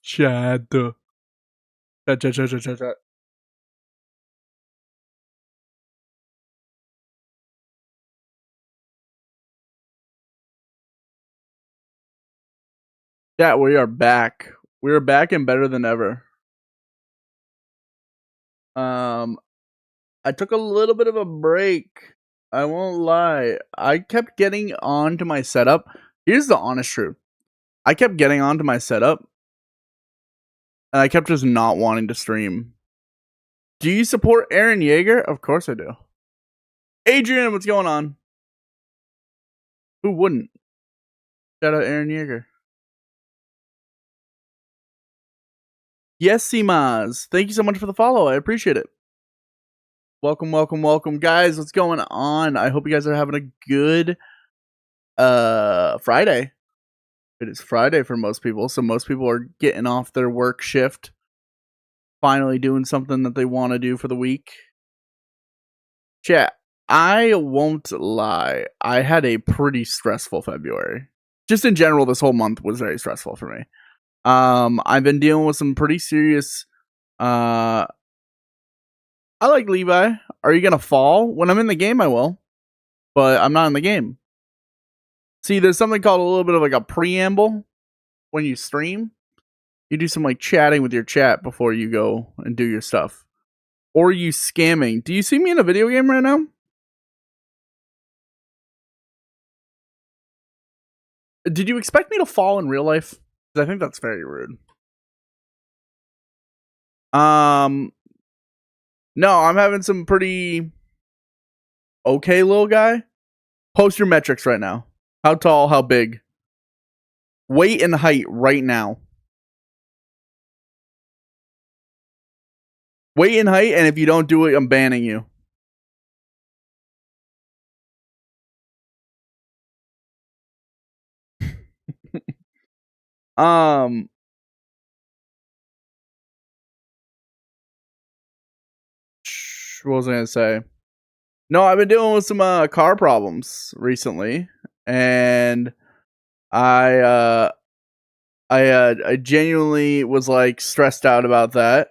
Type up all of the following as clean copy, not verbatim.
Chat. Chat. Yeah, we are back. We are back and better than ever. I took a little bit of a break. I won't lie. I kept getting onto my setup. Here's the honest truth. I kept getting onto my setup, and I kept just not wanting to stream. Do you support Aaron Yeager? Of course I do. Adrian, what's going on? Who wouldn't? Shout out Aaron Yeager. Yes, Simaz. Thank you so much for the follow. I appreciate it. Welcome, guys. What's going on? I hope you guys are having a good Friday. It is Friday for most people, so most people are getting off their work shift, finally doing something that they want to do for the week. Chat, I won't lie. I had a pretty stressful February. Just in general, this whole month was very stressful for me. I've been dealing with some pretty serious I like Levi. Are you gonna fall? When I'm in the game, I will. But I'm not in the game. See, there's something called a little bit of like a preamble when you stream. You do some like chatting with your chat before you go and do your stuff. Or you scamming. Do you see me in a video game right now? Did you expect me to fall in real life? Because I think that's very rude. No, I'm having some pretty okay little guy. Post your metrics right now. How tall, how big? Weight and height right now. Weight and height, and if you don't do it, I'm banning you. What was I gonna say? No, I've been dealing with some car problems recently, and I I genuinely was like stressed out about that.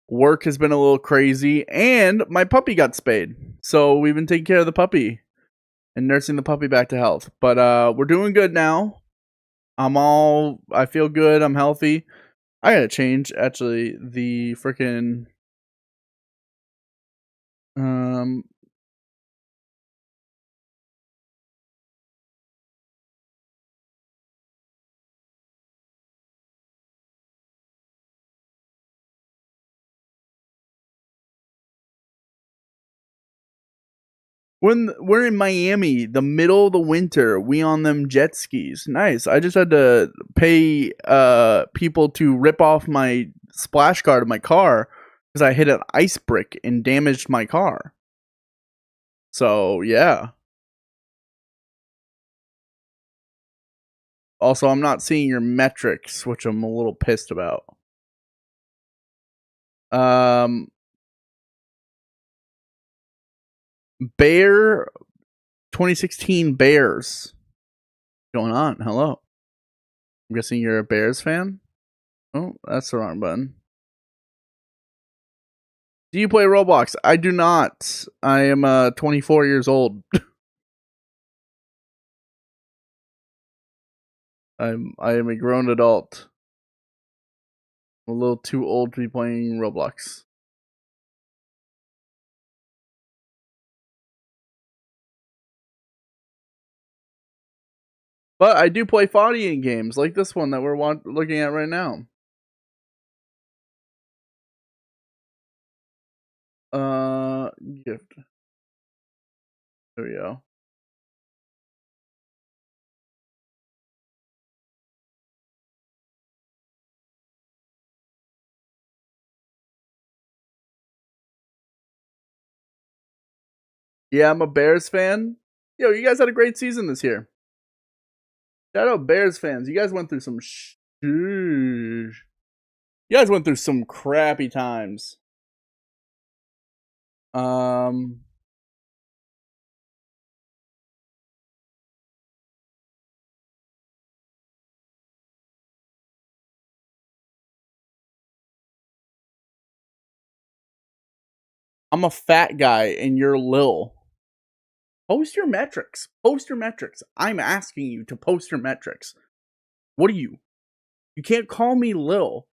Work has been a little crazy, and my puppy got spayed, so we've been taking care of the puppy and nursing the puppy back to health. But we're doing good now. I feel good. I'm healthy. I gotta change actually the freaking when we're in Miami, the middle of the winter, we on them jet skis. Nice. I just had to pay people to rip off my splash guard of my car because I hit an ice brick and damaged my car. So yeah. Also, I'm not seeing your metrics, which I'm a little pissed about. Bear 2016 Bears. What's going on? Hello. I'm guessing you're a Bears fan? Oh, that's the wrong button. Do you play Roblox? I do not. I am 24 years old. I am a grown adult. I'm a little too old to be playing Roblox. But I do play fighting games like this one that we're looking at right now. Gift. There we go. Yeah, I'm a Bears fan. Yo, you guys had a great season this year. Shout out Bears fans. You guys went through some You guys went through some crappy times. I'm a fat guy and you're Lil. Post your metrics. Post your metrics. I'm asking you to post your metrics. What are you? You can't call me Lil.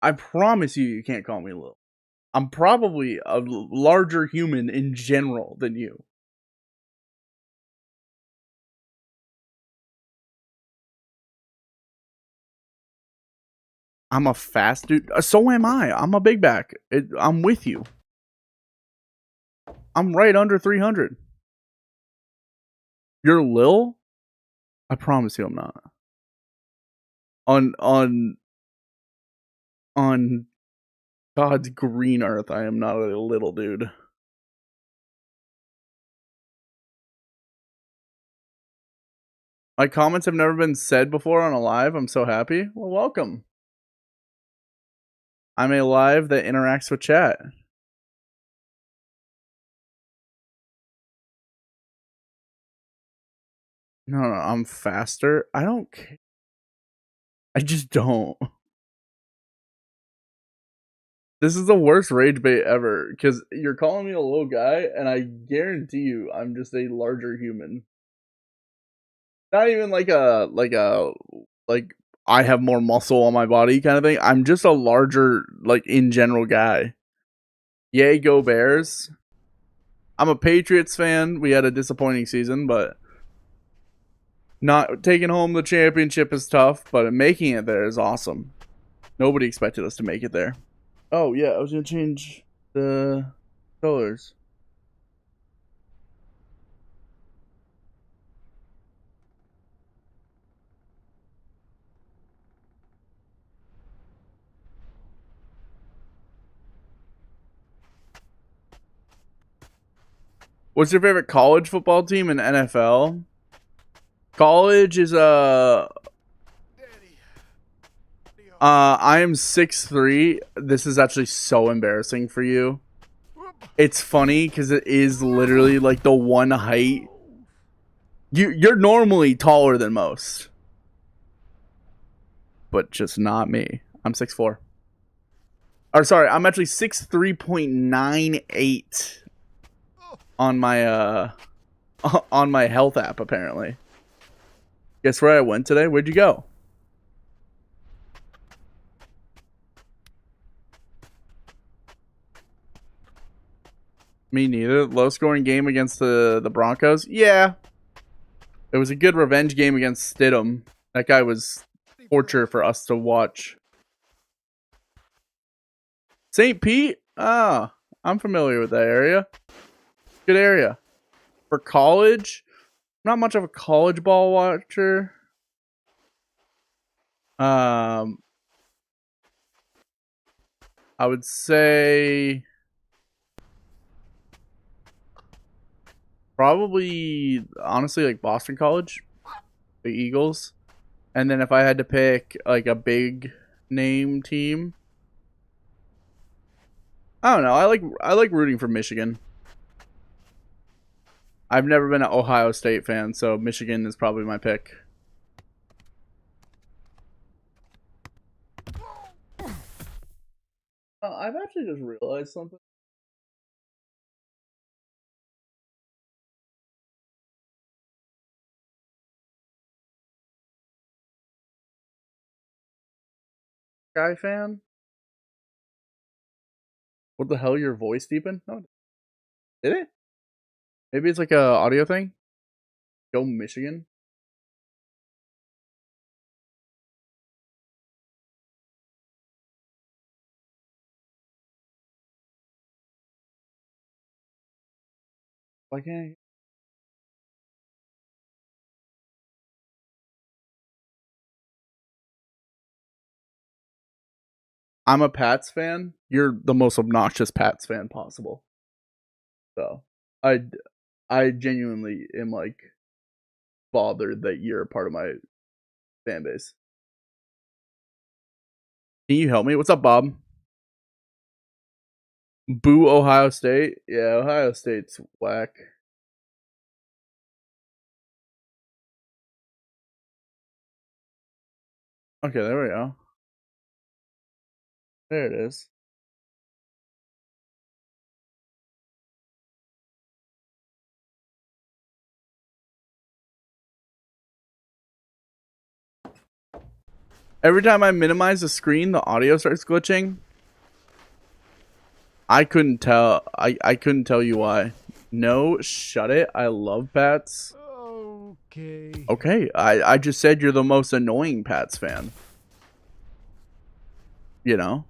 I promise you, you can't call me Lil. I'm probably a larger human in general than you. I'm a fast dude. So am I. I'm a big back. I'm with you. I'm right under 300. You're Lil? I promise you I'm not. On God's green earth, I am not a little dude. My comments have never been said before on a live. I'm so happy. Well, welcome. I'm a live that interacts with chat. No, I'm faster. I don't care. I just don't. This is the worst rage bait ever because you're calling me a little guy, and I guarantee you, I'm just a larger human. Not even like I have more muscle on my body kind of thing. I'm just a larger, like in general guy. Yay, go Bears! I'm a Patriots fan. We had a disappointing season, but not taking home the championship is tough. But making it there is awesome. Nobody expected us to make it there. Oh yeah, I was gonna change the colors. What's your favorite college football team and NFL? College is I am 6'3". This is actually so embarrassing for you. It's funny because it is literally like the one height. You're normally taller than most, but just not me. I'm 6'4". Or sorry, I'm actually 6'3.98 on my on my health app apparently. Guess where I went today? Where'd you go? Me neither. Low scoring game against the Broncos. Yeah, it was a good revenge game against Stidham. That guy was torture for us to watch. St. Pete? Ah, I'm familiar with that area. Good area. For college, not much of a college ball watcher. I would say probably honestly like Boston College, the Eagles. And then if I had to pick like a big name team, I don't know. I like rooting for Michigan. I've never been an Ohio State fan, so Michigan is probably my pick. I've actually just realized something. Guy fan? What the hell? Your voice deepened? No, did it? Maybe it's like a audio thing. Go Michigan. Why can't I? I'm a Pats fan. You're the most obnoxious Pats fan possible. So I I genuinely am like bothered that you're a part of my fan base. Can you help me? What's up, Bob? Boo Ohio State. Yeah, Ohio State's whack. Okay, there we go. There it is. Every time I minimize the screen, the audio starts glitching. I couldn't tell. I couldn't tell you why. No, shut it. I love Pats. Okay. Okay, I just said you're the most annoying Pats fan. You know,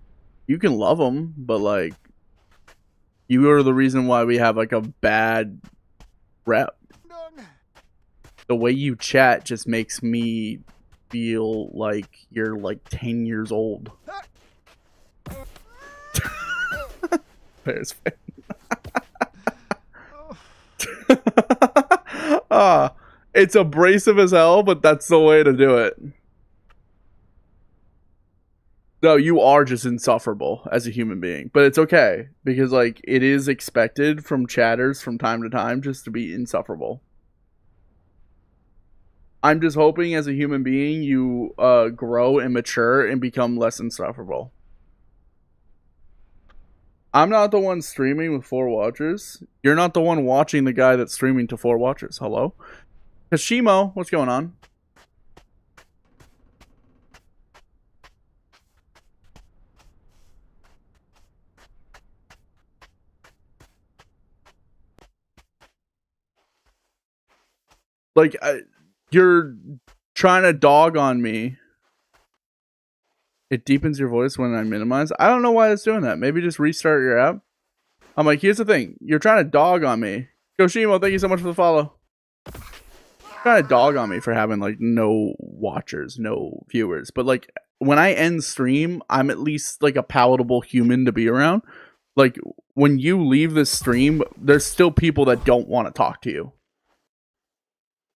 you can love them, but like, you are the reason why we have like a bad rep. The way you chat just makes me feel like you're like 10 years old. Bears fan. It's abrasive as hell, but that's the way to do it. No, you are just insufferable as a human being, but it's okay because like it is expected from chatters from time to time just to be insufferable. I'm just hoping as a human being you grow and mature and become less insufferable. I'm not the one streaming with 4 watchers. You're not the one watching the guy that's streaming to 4 watchers. Hello? Kashimo, what's going on? Like, you're trying to dog on me. It deepens your voice when I minimize. I don't know why it's doing that. Maybe just restart your app. I'm like, here's the thing. You're trying to dog on me. Koshimo, thank you so much for the follow. You're trying to dog on me for having like no watchers, no viewers. But like when I end stream, I'm at least like a palatable human to be around. Like when you leave this stream, there's still people that don't want to talk to you.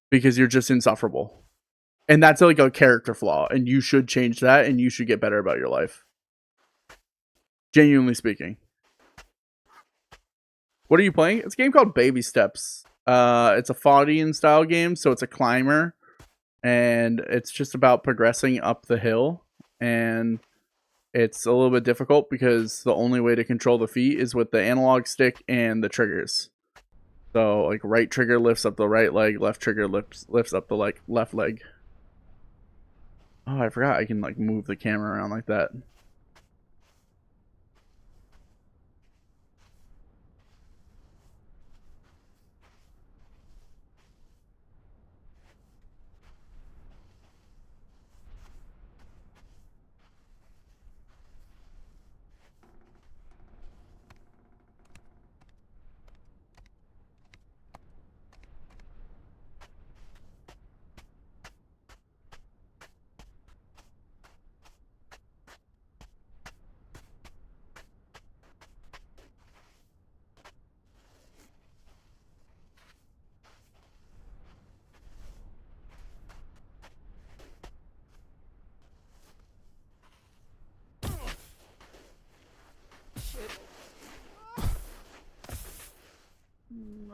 Because you're just insufferable. And that's like a character flaw. And you should change that and you should get better about your life. Genuinely speaking. What are you playing? It's a game called Baby Steps. It's a Faudian style game, so it's a climber. And it's just about progressing up the hill. And it's a little bit difficult because the only way to control the feet is with the analog stick and the triggers. So, like, right trigger lifts up the right leg, left trigger lifts up the left leg. Oh, I forgot I can, like, move the camera around like that.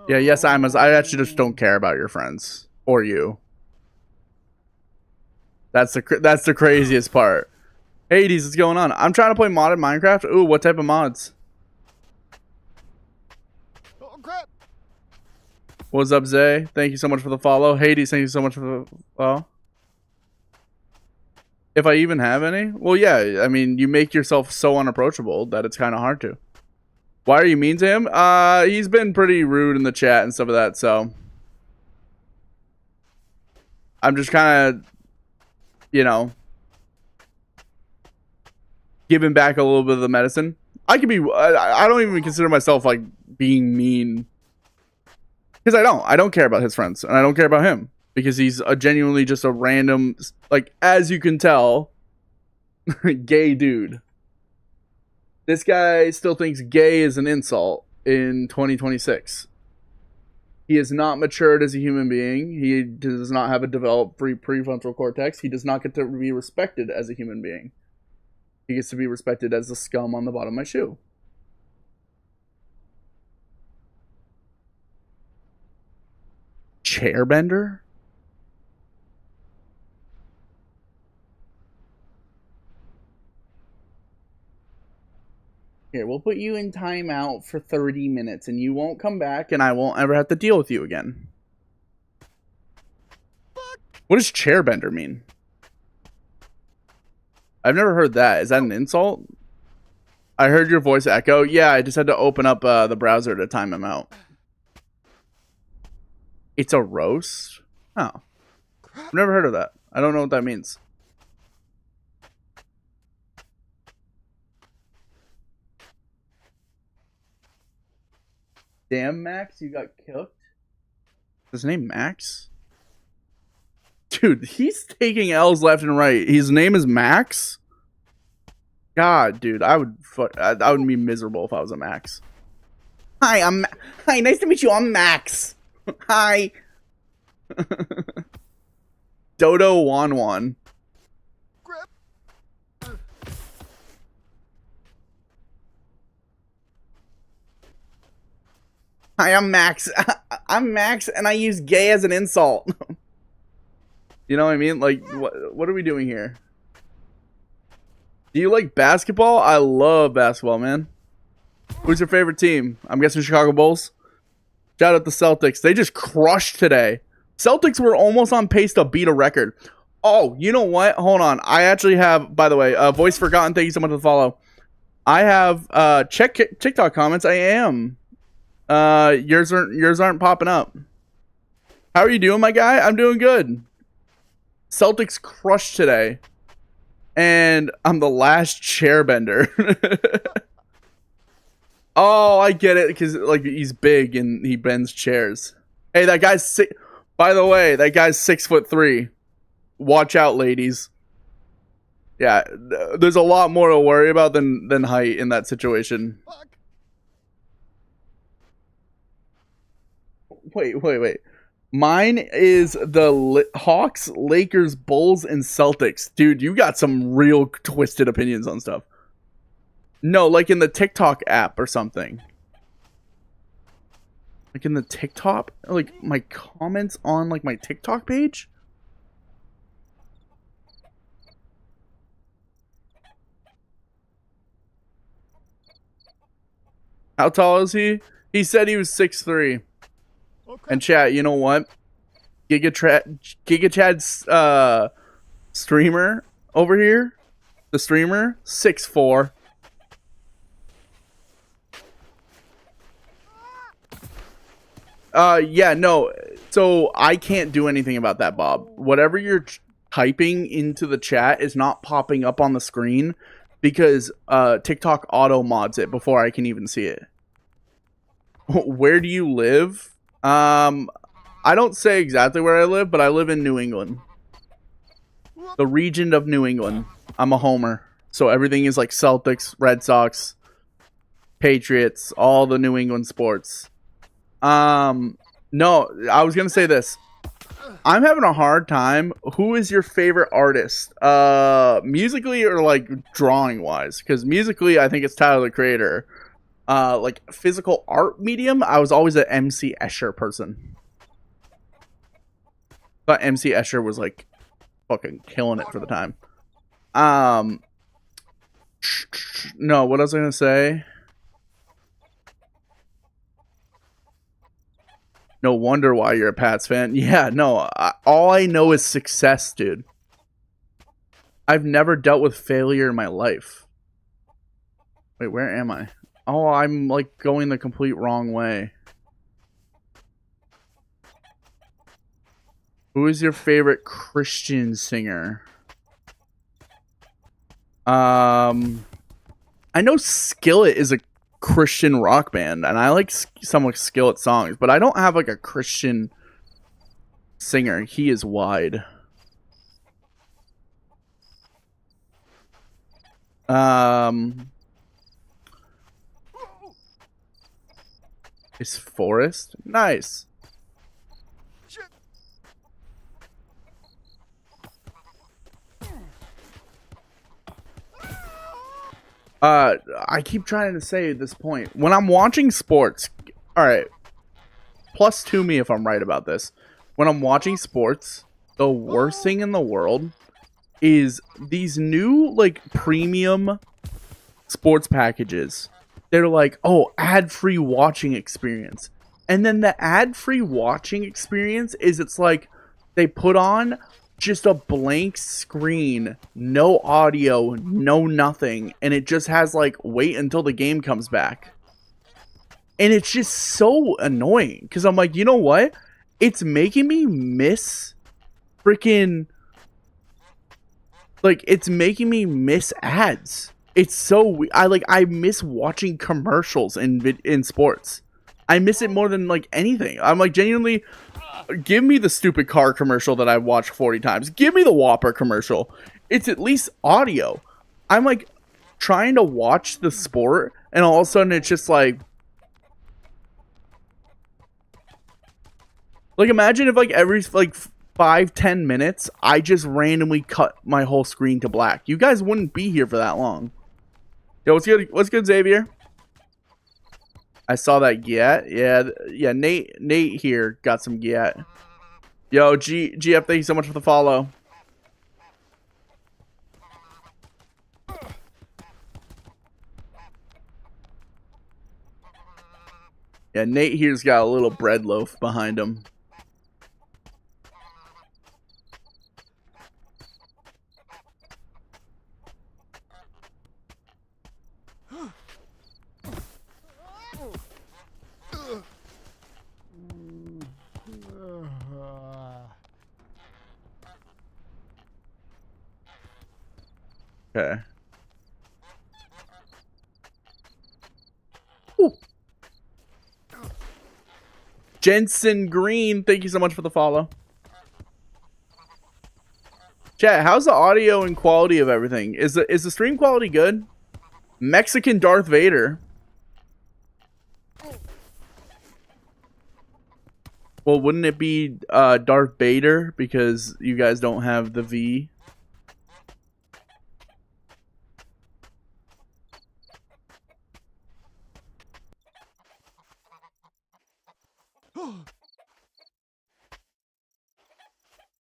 Yeah, yes, I actually just don't care about your friends or you. That's the craziest part. Hades, what's going on? I'm trying to play modded Minecraft. Ooh, what type of mods? Oh, crap. What's up, Zay? Thank you so much for the follow. Hades, thank you so much for the follow. If I even have any? Well, yeah, I mean, you make yourself so unapproachable that it's kind of hard to. Why are you mean to him? He's been pretty rude in the chat and stuff of that, so I'm just kind of, you know, giving back a little bit of the medicine. I could be, I don't even consider myself like being mean because I don't care about his friends and I don't care about him because he's genuinely just a random, like, as you can tell, gay dude. This guy still thinks gay is an insult in 2026. He has not matured as a human being. He does not have a developed prefrontal cortex. He does not get to be respected as a human being. He gets to be respected as the scum on the bottom of my shoe. Chairbender? Here, we'll put you in timeout for 30 minutes and you won't come back and I won't ever have to deal with you again. What does chairbender mean? I've never heard that. Is that an insult? I heard your voice echo. Yeah, I just had to open up the browser to time him out. It's a roast? Oh. I've never heard of that. I don't know what that means. Damn, Max, you got killed? Is his name Max? Dude, he's taking L's left and right. His name is Max? God, dude, I would be miserable if I was a Max. Hi, hi, nice to meet you. I'm Max. Hi. Dodo Wan. Hi, I'm Max. I'm Max, and I use gay as an insult. You know what I mean? Like, what are we doing here? Do you like basketball? I love basketball, man. Who's your favorite team? I'm guessing Chicago Bulls. Shout out the Celtics. They just crushed today. Celtics were almost on pace to beat a record. Oh, you know what? Hold on. I actually have, by the way, voice forgotten. Thank you so much for the follow. I have check TikTok comments. I am. Yours aren't popping up. How are you doing, my guy? I'm doing good. Celtics crushed today. And I'm the last chairbender. Oh, I get it, because like he's big and he bends chairs. Hey, that guy's by the way, that guy's 6'3". Watch out, ladies. Yeah, there's a lot more to worry about than height in that situation. Wait. Mine is the Hawks, Lakers, Bulls, and Celtics. Dude, you got some real twisted opinions on stuff. No, like in the TikTok app or something. Like in the TikTok? Like my comments on like my TikTok page? How tall is he? He said he was 6'3". Okay. And chat, you know what? Giga Chad's streamer over here, the streamer, 6'4". Yeah, no. So I can't do anything about that, Bob. Whatever you're typing into the chat is not popping up on the screen because TikTok auto mods it before I can even see it. Where do you live? I don't say exactly where I live, but I live in New England. The region of New England. I'm a homer. So everything is like Celtics, Red Sox, Patriots, all the New England sports. No, I was gonna say this. I'm having a hard time. Who is your favorite artist? Musically or like drawing wise? Because musically, I think it's Tyler the Creator. Like physical art medium, I was always an MC Escher person. But MC Escher was like fucking killing it for the time. No, what was I gonna say? No wonder why you're a Pats fan. Yeah, no, all I know is success, dude. I've never dealt with failure in my life. Wait, where am I? Oh, I'm like going the complete wrong way. Who is your favorite Christian singer? I know Skillet is a Christian rock band, and I like some of Skillet songs, but I don't have like a Christian singer. He is wide. Is Forest nice? I keep trying to say at this point, when I'm watching sports, all right, plus to me if I'm right about this. When I'm watching sports, the worst thing in the world is these new like premium sports packages. They're like, oh, ad-free watching experience. And then the ad-free watching experience is it's like they put on just a blank screen, no audio, no nothing, and it just has like wait until the game comes back. And it's just so annoying because I'm like, you know what? It's making me miss freaking, like, it's making me miss ads. It's so I miss watching commercials in sports. I miss it more than like anything. I'm like, genuinely, give me the stupid car commercial that I've watched 40 times. Give me the Whopper commercial. It's at least audio. I'm like trying to watch the sport, and all of a sudden it's just like imagine if like every like 5-10 minutes I just randomly cut my whole screen to black. You guys wouldn't be here for that long. Yo, what's good? What's good, Xavier? I saw that Giat. Yeah. Nate here got some Giat. Yo, GF, thank you so much for the follow. Yeah, Nate here's got a little bread loaf behind him. Okay. Ooh. Jensen Green, thank you so much for the follow. Chat, how's the audio and quality of everything? Is the stream quality good? Mexican Darth Vader. Well, wouldn't it be Darth Vader because you guys don't have the V?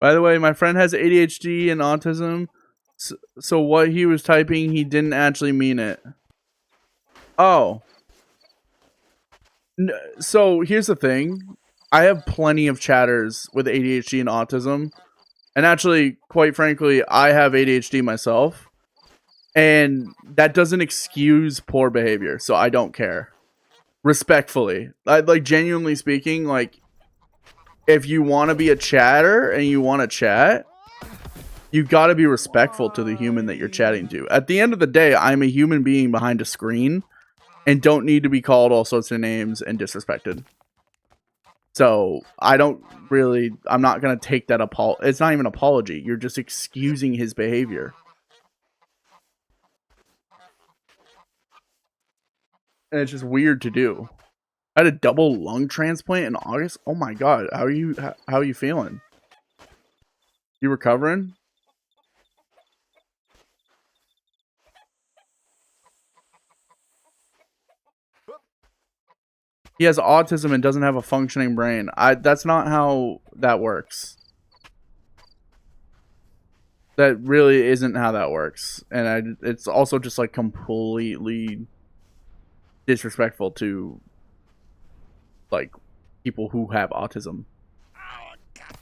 By the way, my friend has ADHD and autism, so what he was typing, he didn't actually mean it. Oh. So here's the thing. I have plenty of chatters with ADHD and autism. And actually, quite frankly, I have ADHD myself. And that doesn't excuse poor behavior, so I don't care. Respectfully. Like, genuinely speaking, like, if you want to be a chatter and you want to chat, you got to be respectful to the human that you're chatting to. At the end of the day, I'm a human being behind a screen and don't need to be called all sorts of names and disrespected. So I'm not going to take that it's not even an apology. You're just excusing his behavior. And it's just weird to do. I had a double lung transplant in August. Oh my god, how are you feeling? You recovering? He has autism and doesn't have a functioning brain. That's not how that works. That really isn't how that works. And it's also just like completely disrespectful to like people who have autism.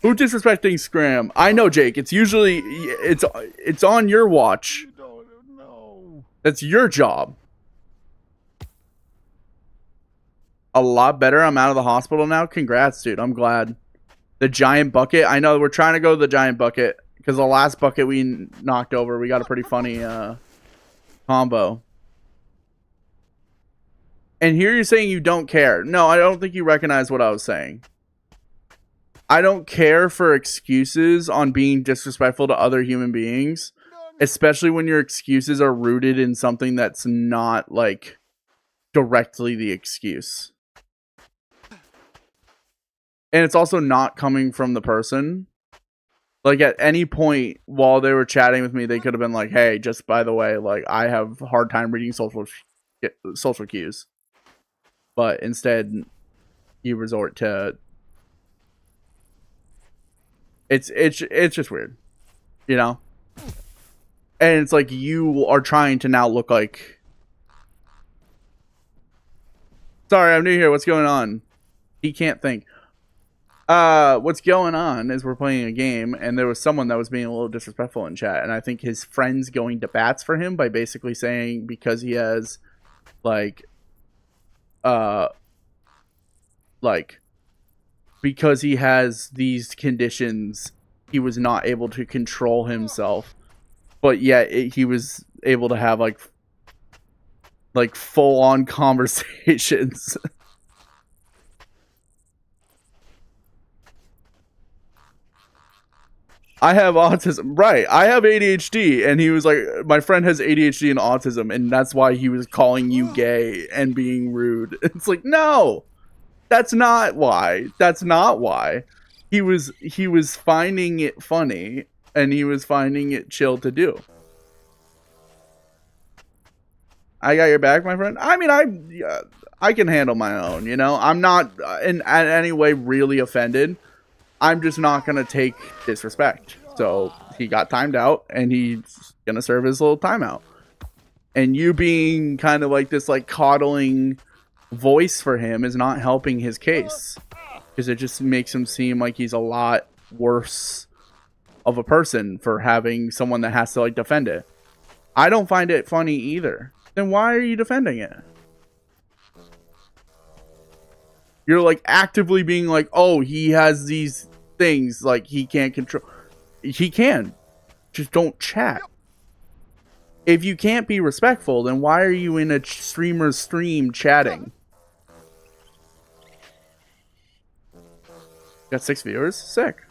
Who disrespecting Scram? I know, Jake. It's usually it's on your watch. You don't know. That's your job. A lot better. I'm out of the hospital now. Congrats, dude. I'm glad. The giant bucket. I know we're trying to go to the giant bucket because the last bucket we knocked over, we got a pretty funny combo. And here you're saying you don't care. No, I don't think you recognize what I was saying. I don't care for excuses on being disrespectful to other human beings, especially when your excuses are rooted in something that's not like directly the excuse. And it's also not coming from the person. Like at any point while they were chatting with me, they could have been like, hey, just by the way, like I have a hard time reading social cues. But instead, you resort to it's just weird, you know. And it's like you are trying to now look like. Sorry, I'm new here. What's going on? He can't think. What's going on is we're playing a game, and there was someone that was being a little disrespectful in chat, and I think his friend's going to bats for him by basically saying because he has, like, because he has these conditions, he was not able to control himself, but yet he was able to have like full-on conversations. I have autism, right? I have ADHD, and he was like, my friend has ADHD and autism, and that's why he was calling you gay and being rude. It's like, no, that's not why. That's not why. He was finding it funny, and he was finding it chill to do. I got your back, my friend. I mean, I can handle my own. You know, I'm not in any way really offended. I'm just not going to take disrespect. So he got timed out, and he's going to serve his little timeout. And you being kind of like this like coddling voice for him is not helping his case. Because it just makes him seem like he's a lot worse of a person for having someone that has to like defend it. I don't find it funny either. Then why are you defending it? You're like actively being like, oh, he has these things like he can't control. He can. Just don't chat. If you can't be respectful, then why are you in a streamer's stream chatting? Got 6 viewers? Sick.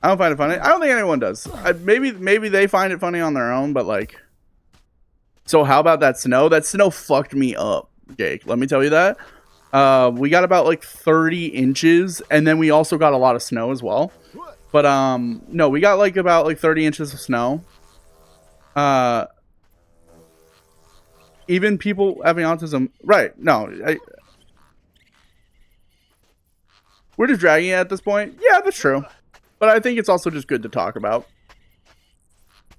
I don't find it funny. I don't think anyone does. Maybe they find it funny on their own, but like... So how about that snow? That snow fucked me up, Jake. Let me tell you that. We got about like 30 inches, and then we also got a lot of snow as well. But no, we got like about like 30 inches of snow. Even people having autism... Right, no. We're just dragging it at this point. Yeah, that's true. But I think it's also just good to talk about.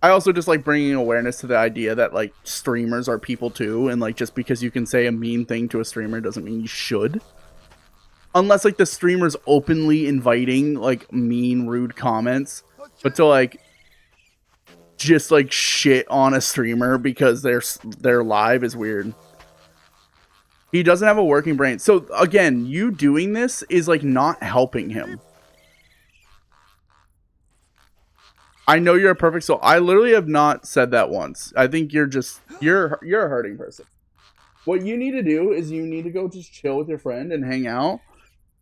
I also just like bringing awareness to the idea that like streamers are people too. And like just because you can say a mean thing to a streamer doesn't mean you should. Unless like the streamer's openly inviting like mean, rude comments. But to like just like shit on a streamer because they're live is weird. He doesn't have a working brain. So again, you doing this is like not helping him. I know you're a perfect soul. I literally have not said that once. I think you're a hurting person. What you need to do is you need to go just chill with your friend and hang out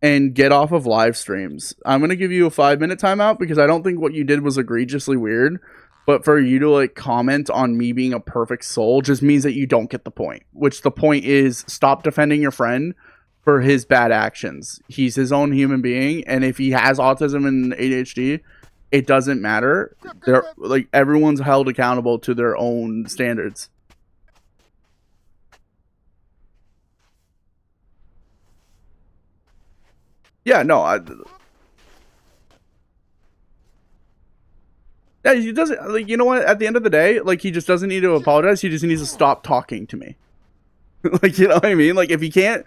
and get off of live streams. I'm going to give you a 5-minute timeout because I don't think what you did was egregiously weird. But for you to like comment on me being a perfect soul just means that you don't get the point. Which the point is stop defending your friend for his bad actions. He's his own human being. And if he has autism and ADHD... It doesn't matter. They're like everyone's held accountable to their own standards. Yeah, no. Yeah, he doesn't. Like, you know what? At the end of the day, like he just doesn't need to apologize. He just needs to stop talking to me. Like, you know what I mean? Like, if he can't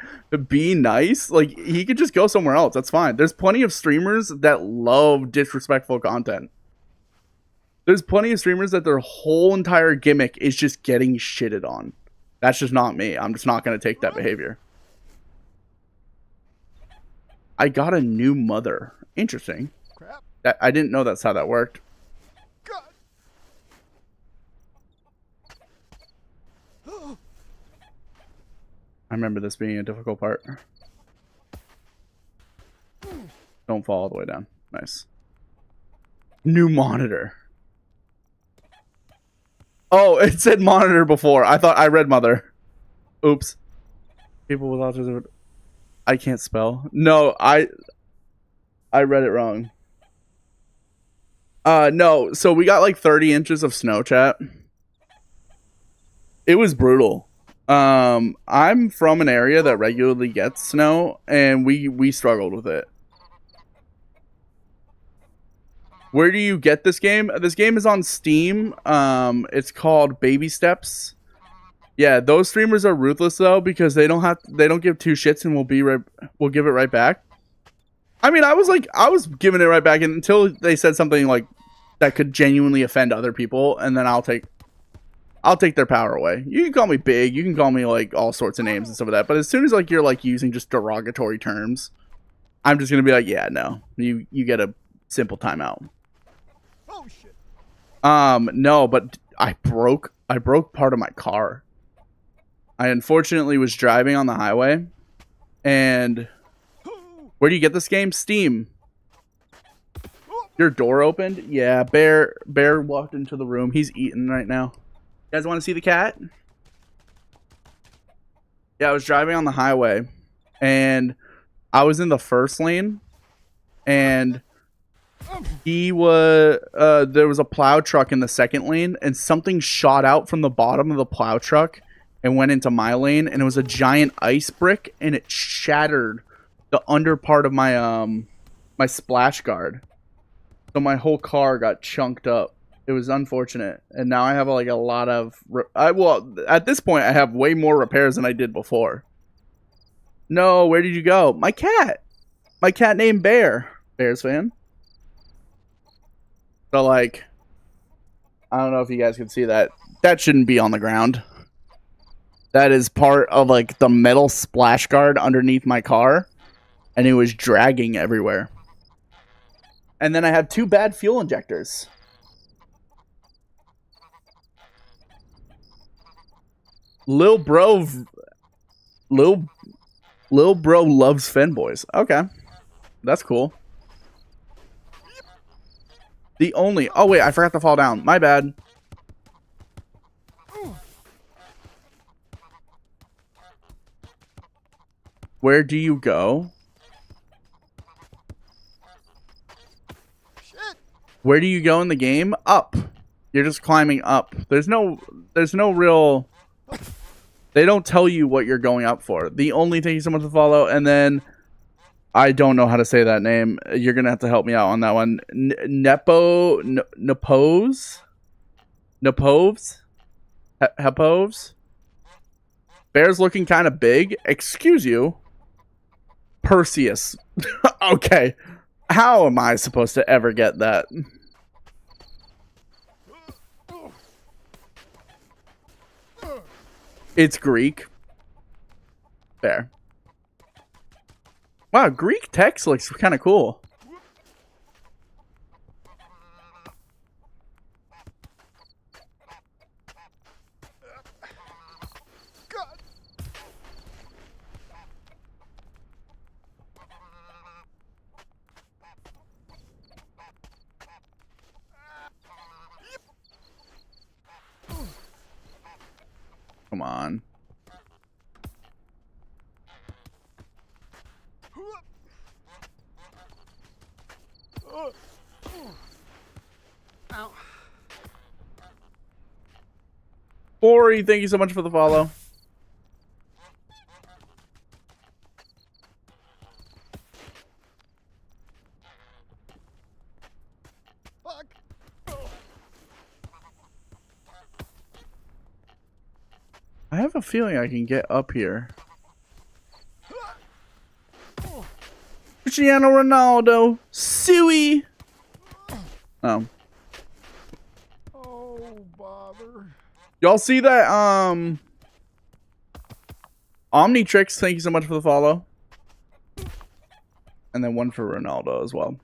be nice, like, he could just go somewhere else. That's fine. There's plenty of streamers that love disrespectful content. There's plenty of streamers that their whole entire gimmick is just getting shitted on. That's just not me. I'm just not going to take that behavior. I got a new mother. Interesting. I didn't know that's how that worked. I remember this being a difficult part. Don't fall all the way down. Nice. New monitor. Oh, it said monitor before. I thought I read mother. Oops. People with autism. I can't spell. No, I read it wrong. No. So we got like 30 inches of snow, chat. It was brutal. I'm from an area that regularly gets snow, and we struggled with it. Where do you get this game? This game is on Steam. It's called Baby Steps. Yeah, those streamers are ruthless though, because they don't give two shits and we'll give it right back. I mean, I was giving it right back until they said something like that could genuinely offend other people, and then I'll take their power away. You can call me big, you can call me like all sorts of names and stuff like that, but as soon as like you're like using just derogatory terms, I'm just gonna be like, yeah, no, you get a simple timeout. Oh shit. No, but I broke part of my car. I unfortunately was driving on the highway, and where do you get this game? Steam. Your door opened? Yeah, Bear walked into the room. He's eating right now. You guys want to see the cat? Yeah, I was driving on the highway, and I was in the first lane, and there was a plow truck in the second lane, and something shot out from the bottom of the plow truck and went into my lane, and it was a giant ice brick, and it shattered the under part of my my splash guard. So my whole car got chunked up. It was unfortunate, and now I have like a lot of at this point I have way more repairs than I did before. No, where did you go? My cat named Bear. Bears fan. So like, I don't know if you guys can see that. That shouldn't be on the ground. That is part of like the metal splash guard underneath my car, and it was dragging everywhere. And then I have 2 bad fuel injectors. Lil bro loves fanboys. Okay, that's cool. Oh wait, I forgot to fall down. My bad. Where do you go? Shit. Where do you go in the game? Up. You're just climbing up. There's no real. They don't tell you what you're going up for. The only thing someone to follow, and then I don't know how to say that name. You're gonna have to help me out on that one. Hepovs. Bear's looking kind of big. Excuse you. Perseus. Okay. How am I supposed to ever get that? It's Greek. There. Wow, Greek text looks kind of cool. God. Come on. Ow. Ori, thank you so much for the follow. Fuck. I have a feeling I can get up here. Cristiano Ronaldo. Suey. Oh. Oh, bother. Y'all see that? Omnitrix, thank you so much for the follow. And then one for Ronaldo as well.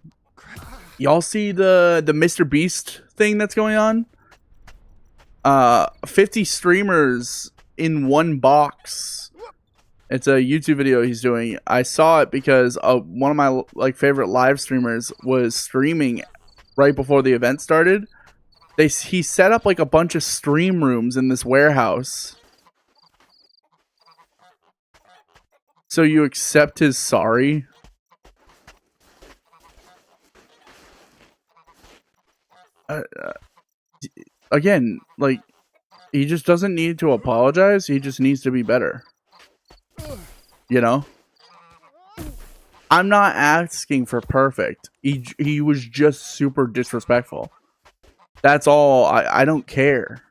Y'all see the Mr. Beast thing that's going on? 50 streamers in one box. It's a YouTube video he's doing. I saw it because one of my favorite live streamers was streaming right before the event started. He set up like a bunch of stream rooms in this warehouse. So you accept his sorry? Again, like, he just doesn't need to apologize. He just needs to be better. You know? I'm not asking for perfect. He was just super disrespectful. That's all. I don't care.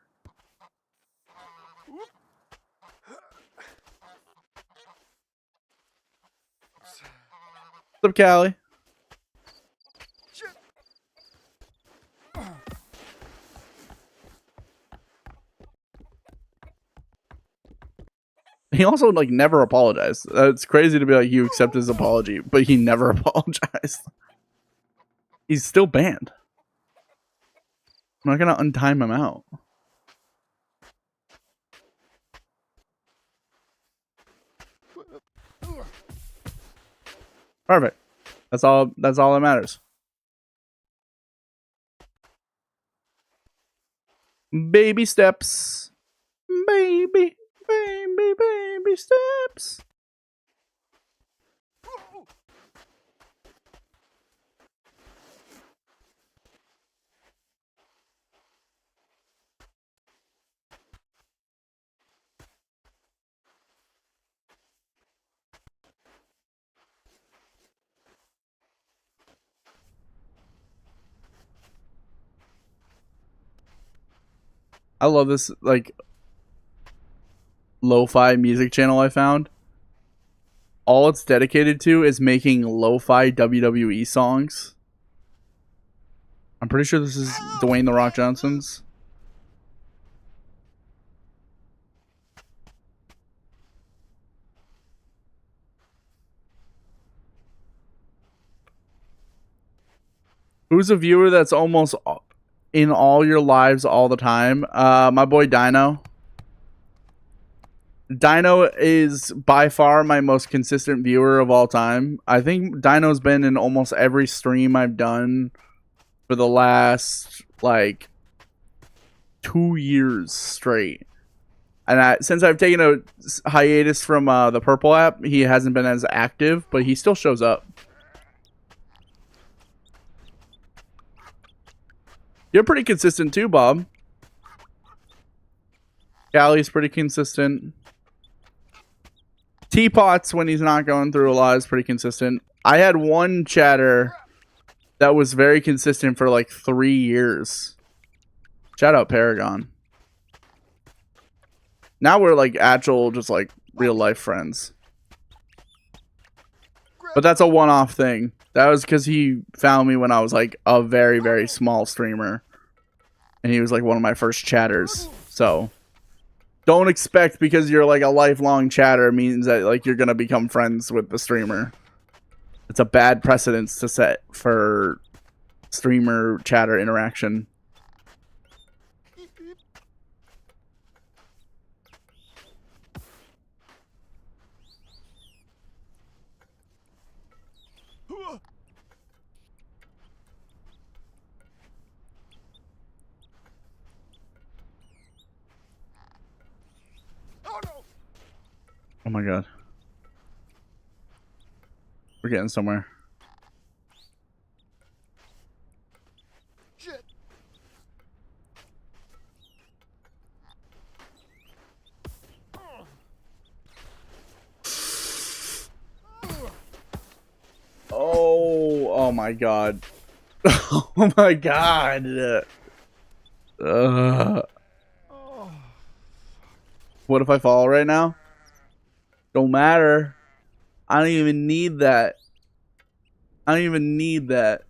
What's up, Callie? He also like never apologized. It's crazy to be like you accept his apology, but he never apologized. He's still banned. I'm not gonna untime him out. Perfect. That's all that matters. Baby steps. Baby steps. I love this like lo-fi music channel I found. All it's dedicated to is making lo-fi WWE songs. I'm pretty sure this is Dwayne The Rock Johnson's. Who's a viewer that's almost in all your lives all the time? My boy Dino. Dino is by far my most consistent viewer of all time. I think Dino's been in almost every stream I've done for the last like 2 years straight. And since I've taken a hiatus from the Purple app, he hasn't been as active, but he still shows up. You're pretty consistent too, Bob. Callie's pretty consistent. Teapots, when he's not going through a lot, is pretty consistent. I had one chatter that was very consistent for like 3 years. Shout out Paragon. Now we're like actual, just like real life friends. But that's a one-off thing. That was because he found me when I was like a very, very small streamer. And he was like one of my first chatters. So don't expect because you're like a lifelong chatter means that like you're going to become friends with the streamer. It's a bad precedence to set for streamer chatter interaction. Oh my god. We're getting somewhere. Shit. Oh my god. Oh my god. What if I fall right now? Don't matter. I don't even need that. I don't even need that.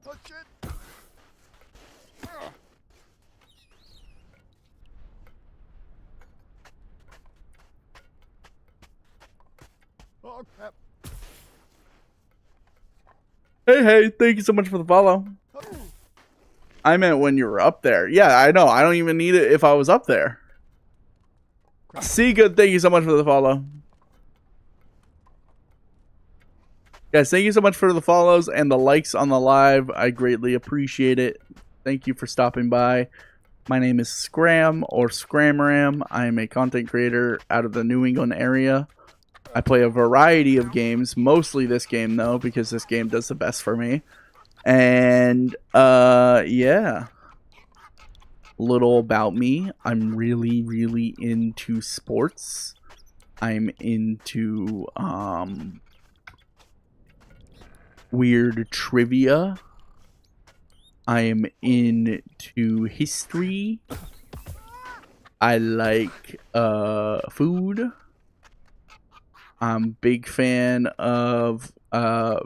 Oh shit. Oh crap. Hey, thank you so much for the follow. I meant when you were up there. Yeah, I know. I don't even need it if I was up there. See good, thank you so much for the follow. Guys, thank you so much for the follows and the likes on the live. I greatly appreciate it. Thank you for stopping by. My name is Scram or Scramarm. I am a content creator out of the New England area. I play a variety of games, mostly this game though, because this game does the best for me. And yeah. little about me. I'm really, really into sports. I'm into weird trivia. I am into history. I like food. I'm a big fan of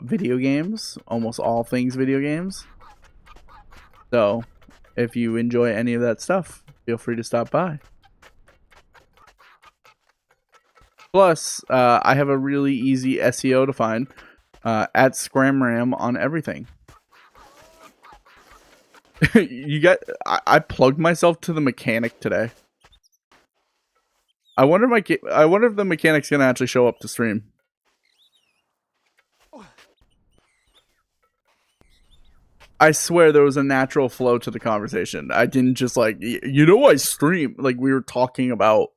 video games. Almost all things video games. So, if you enjoy any of that stuff, feel free to stop by. Plus, I have a really easy SEO to find at Scramarm on everything. I plugged myself to the mechanic today. I wonder if the mechanic's gonna actually show up to stream. I swear there was a natural flow to the conversation. I didn't just like, I stream. Like, we were talking about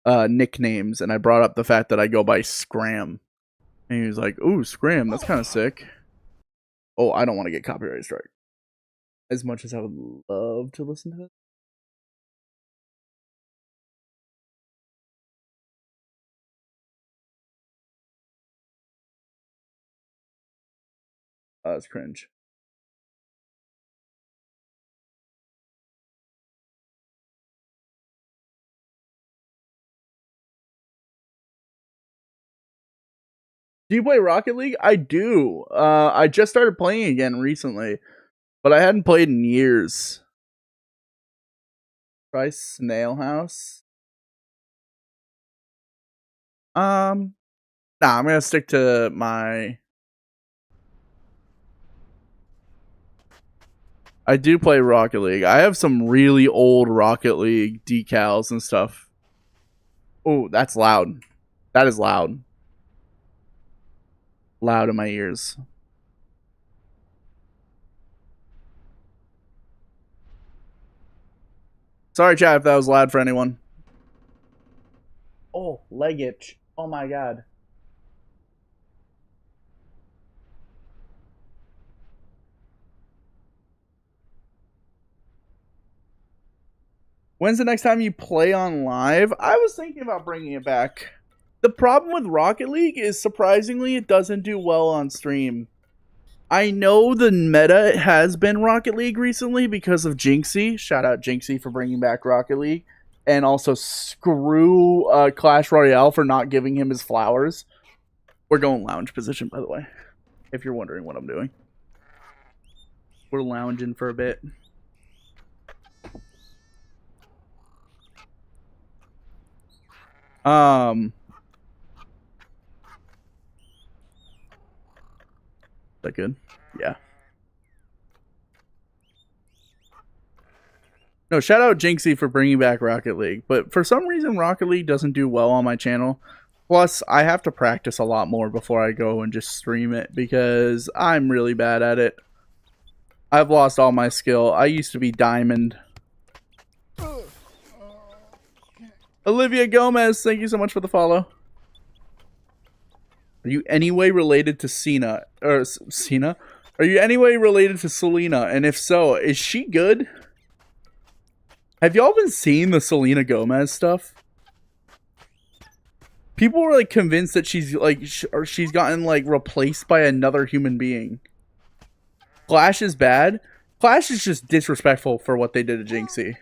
nicknames, and I brought up the fact that I go by Scram. And he was like, ooh, Scram, that's kind of sick. Oh, I don't want to get copyright strike. As much as I would love to listen to it. It's cringe. Do you play Rocket League? I do. I just started playing again recently, but I hadn't played in years. Try Snail House. Nah, I'm gonna stick to my. I do play Rocket League. I have some really old Rocket League decals and stuff. Oh, that's loud. That is loud. Loud in my ears. Sorry, chat, if that was loud for anyone. Oh, leg itch. Oh my god. When's the next time you play on live? I was thinking about bringing it back. The problem with Rocket League is, surprisingly, it doesn't do well on stream. I know the meta has been Rocket League recently because of Jinxie. Shout out Jinxie for bringing back Rocket League. And also screw Clash Royale for not giving him his flowers. We're going lounge position, by the way, if you're wondering what I'm doing. We're lounging for a bit. Is that good? Yeah. No, shout out Jinxie for bringing back Rocket League. But for some reason, Rocket League doesn't do well on my channel. Plus, I have to practice a lot more before I go and just stream it because I'm really bad at it. I've lost all my skill. I used to be Diamond. Olivia Gomez, thank you so much for the follow. Are you anyway related to Cena? Or Cena? Are you anyway related to Selena? And if so, is she good? Have y'all been seeing the Selena Gomez stuff? People were like convinced that she's like, she's gotten like replaced by another human being. Clash is bad. Clash is just disrespectful for what they did to Jinxie.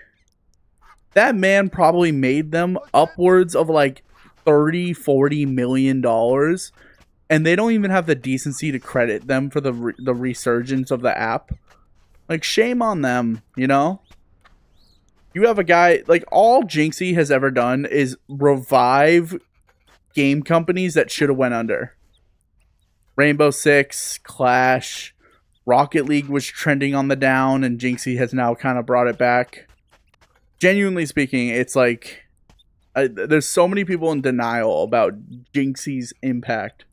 That man probably made them upwards of like $30-40 million, and they don't even have the decency to credit them for the resurgence of the app. Like, shame on them, you know? You have a guy, like, all Jinxie has ever done is revive game companies that should have went under. Rainbow Six, Clash, Rocket League was trending on the down, and Jinxie has now kind of brought it back. Genuinely speaking, it's like there's so many people in denial about Jinxie's impact,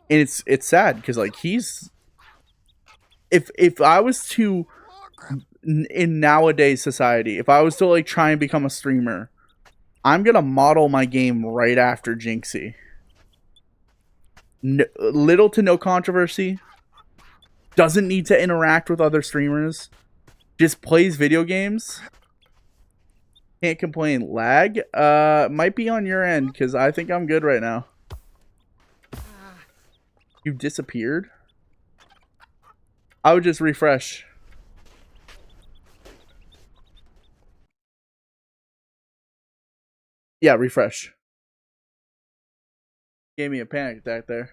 and it's sad because like he's if I was to in nowadays society, if I was to like try and become a streamer, I'm gonna model my game right after Jinxie. Little to no controversy. Doesn't need to interact with other streamers. Just plays video games. Can't complain. Lag? Might be on your end, because I think I'm good right now. You disappeared? I would just refresh. Yeah, refresh. Gave me a panic attack there.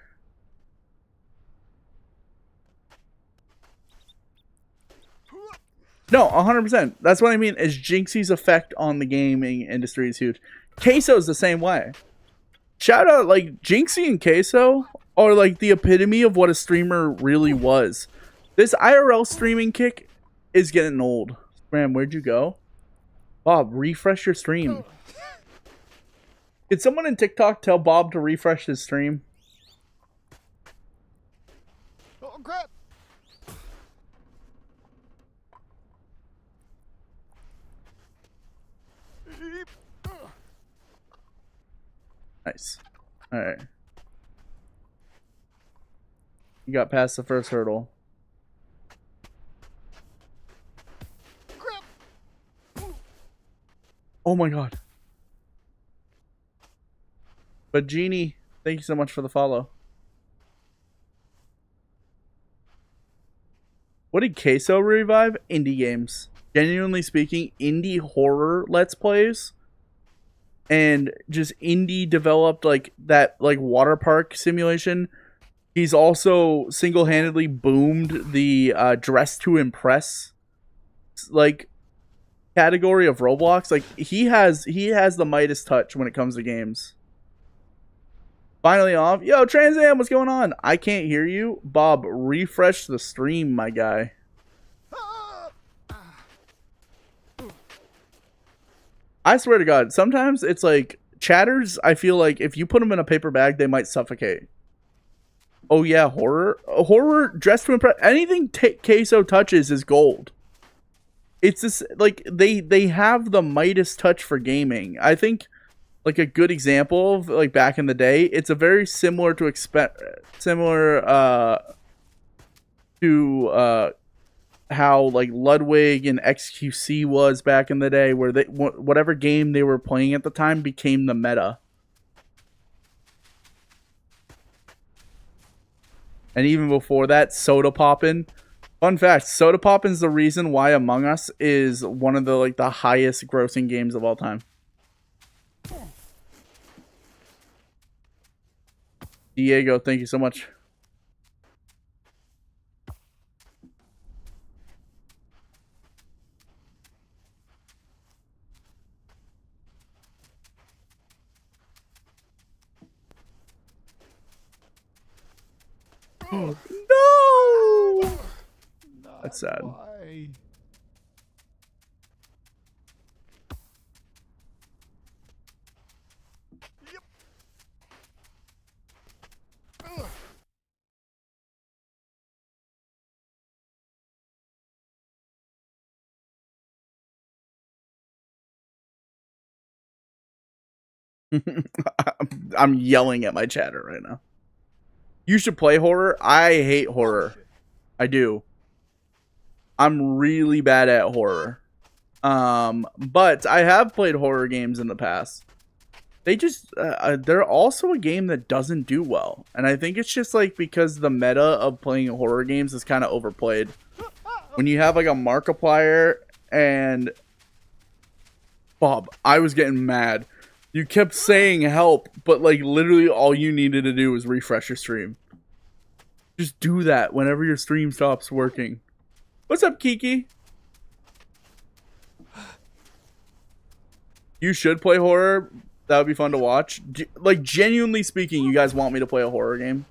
No, 100%. That's what I mean. Is Jinxie's effect on the gaming industry is huge. Queso's the same way. Shout out, like, Jinxie and Queso are like the epitome of what a streamer really was. This IRL streaming kick is getting old. Scram, where'd you go? Bob, refresh your stream. Did someone in TikTok tell Bob to refresh his stream? Oh, crap. Nice. Alright. You got past the first hurdle. Crap. Oh my god. But Genie, thank you so much for the follow. What did Queso revive? Indie games. Genuinely speaking, indie horror let's plays. And just indie developed like that like water park simulation. He's also single-handedly boomed the dress to impress like category of Roblox. Like he has the Midas touch when it comes to games. Finally off. Yo, Trans Am, what's going on? I can't hear you. Bob, refresh the stream, my guy. I swear to God, sometimes it's like chatters, I feel like if you put them in a paper bag, they might suffocate. Oh yeah, horror? Horror, dressed to impress. Anything Queso touches is gold. It's this, like, they have the Midas touch for gaming. I think, like, a good example of, like, back in the day, it's a very similar to how like Ludwig and XQC was back in the day, where they whatever game they were playing at the time became the meta. And even before that, Soda Poppin'. Fun fact, Soda Poppin's the reason why Among Us is one of the like the highest grossing games of all time. Diego, thank you so much. No! That's sad. Why? Yep. I'm yelling at my chatter right now. You should play horror. I hate horror. I do. I'm really bad at horror. But I have played horror games in the past. They just, they're also a game that doesn't do well. And I think it's just like because the meta of playing horror games is kind of overplayed. When you have like a Markiplier and... Bob, I was getting mad. You kept saying help, but like literally all you needed to do was refresh your stream. Just do that whenever your stream stops working. What's up, Kiki? You should play horror. That would be fun to watch. Like, genuinely speaking, you guys want me to play a horror game?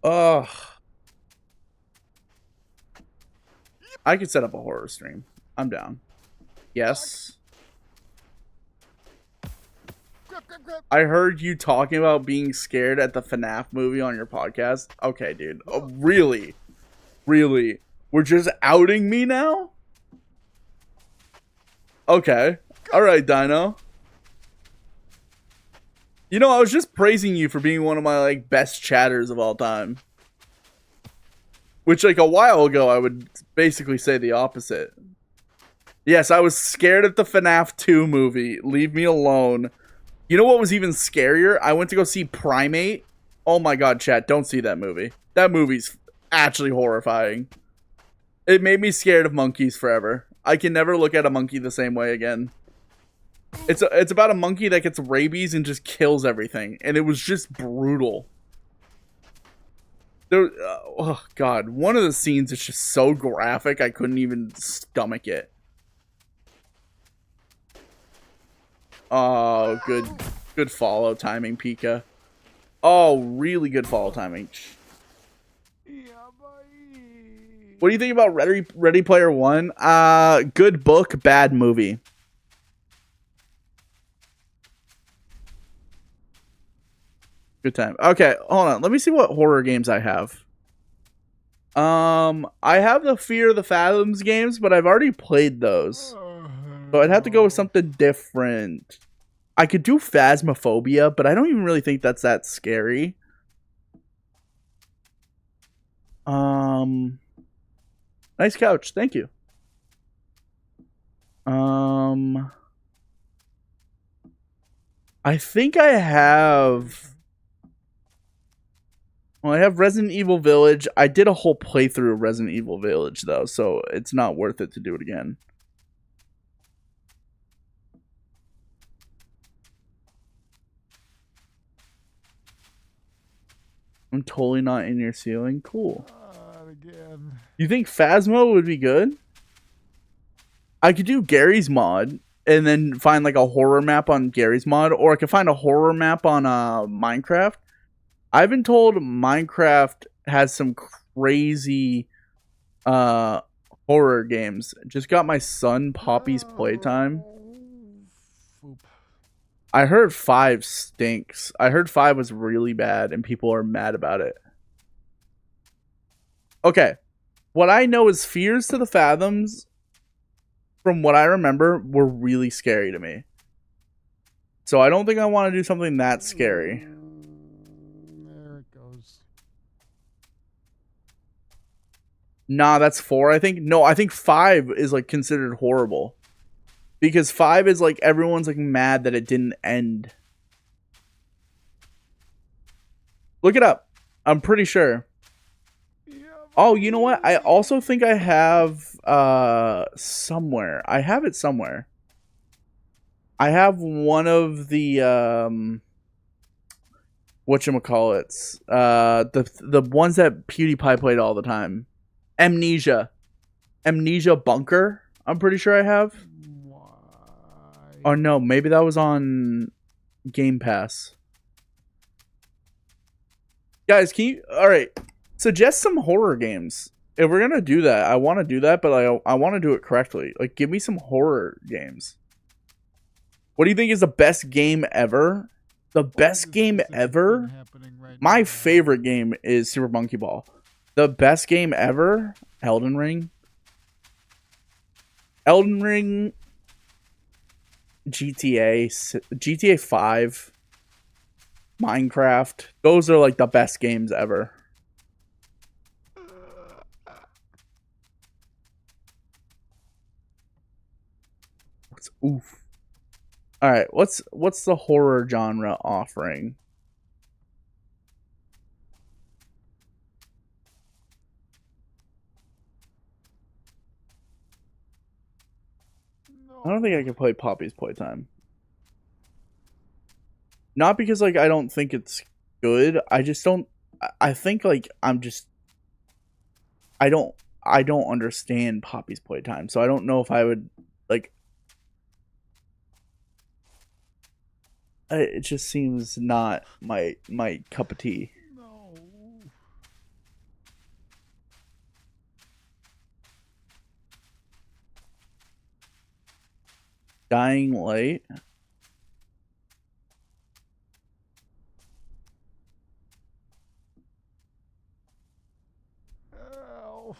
Ugh. I could set up a horror stream. I'm down. Yes. I heard you talking about being scared at the FNAF movie on your podcast. Okay, dude. Oh, really? Really? We're just outing me now? Okay. Alright, Dino. You know, I was just praising you for being one of my, like, best chatters of all time. Which, like, a while ago, I would basically say the opposite. Yes, I was scared at the FNAF 2 movie. Leave me alone. You know what was even scarier? I went to go see Primate. Oh my god, chat, don't see that movie. That movie's actually horrifying. It made me scared of monkeys forever. I can never look at a monkey the same way again. It's about a monkey that gets rabies and just kills everything, and it was just brutal. There, oh god, one of the scenes is just so graphic I couldn't even stomach it. Oh, good follow timing, Pika. Oh, really good follow timing. What do you think about Ready Player One? Good book, bad movie. Good time. Okay, hold on. Let me see what horror games I have. I have the Fear of the Fathoms games, but I've already played those. So I'd have to go with something different. I could do Phasmophobia, but I don't even really think that's that scary. Nice couch. Thank you. I think I have... Well, I have Resident Evil Village. I did a whole playthrough of Resident Evil Village, though, so it's not worth it to do it again. I'm totally not in your ceiling. Cool. Again. You think Phasmo would be good? I could do Gary's mod and then find like a horror map on Gary's mod, or I could find a horror map on Minecraft. I've been told Minecraft has some crazy horror games. Just got my son Poppy's playtime. I heard 5 stinks. I heard 5 was really bad and people are mad about it. Okay. What I know is Fears to the Fathoms, from what I remember, were really scary to me. So I don't think I want to do something that scary. There it goes. Nah, that's 4, I think. No, I think 5 is like considered horrible. Because 5 is like everyone's like mad that it didn't end. Look it up. I'm pretty sure. Oh, you know what? I also think I have somewhere. I have it somewhere. I have one of the whatchamacallits. The ones that PewDiePie played all the time. Amnesia Bunker. I'm pretty sure I have. Why? Oh no, maybe that was on Game Pass. Guys, can you... Alright. Suggest some horror games. If we're gonna do that, I want to do that, but I want to do it correctly. Like, give me some horror games. What do you think is the best game ever? The best game ever? My favorite game is Super Monkey Ball. The best game ever? Elden Ring. Elden Ring. GTA 5. Minecraft. Those are like the best games ever. Oof. All right, what's the horror genre offering? No. I don't think I can play Poppy's Playtime. Not because like I don't think it's good. I just don't. I think like I'm just. I don't understand Poppy's Playtime, so I don't know if I would like. It just seems not my cup of tea. No. Dying Light. Ow.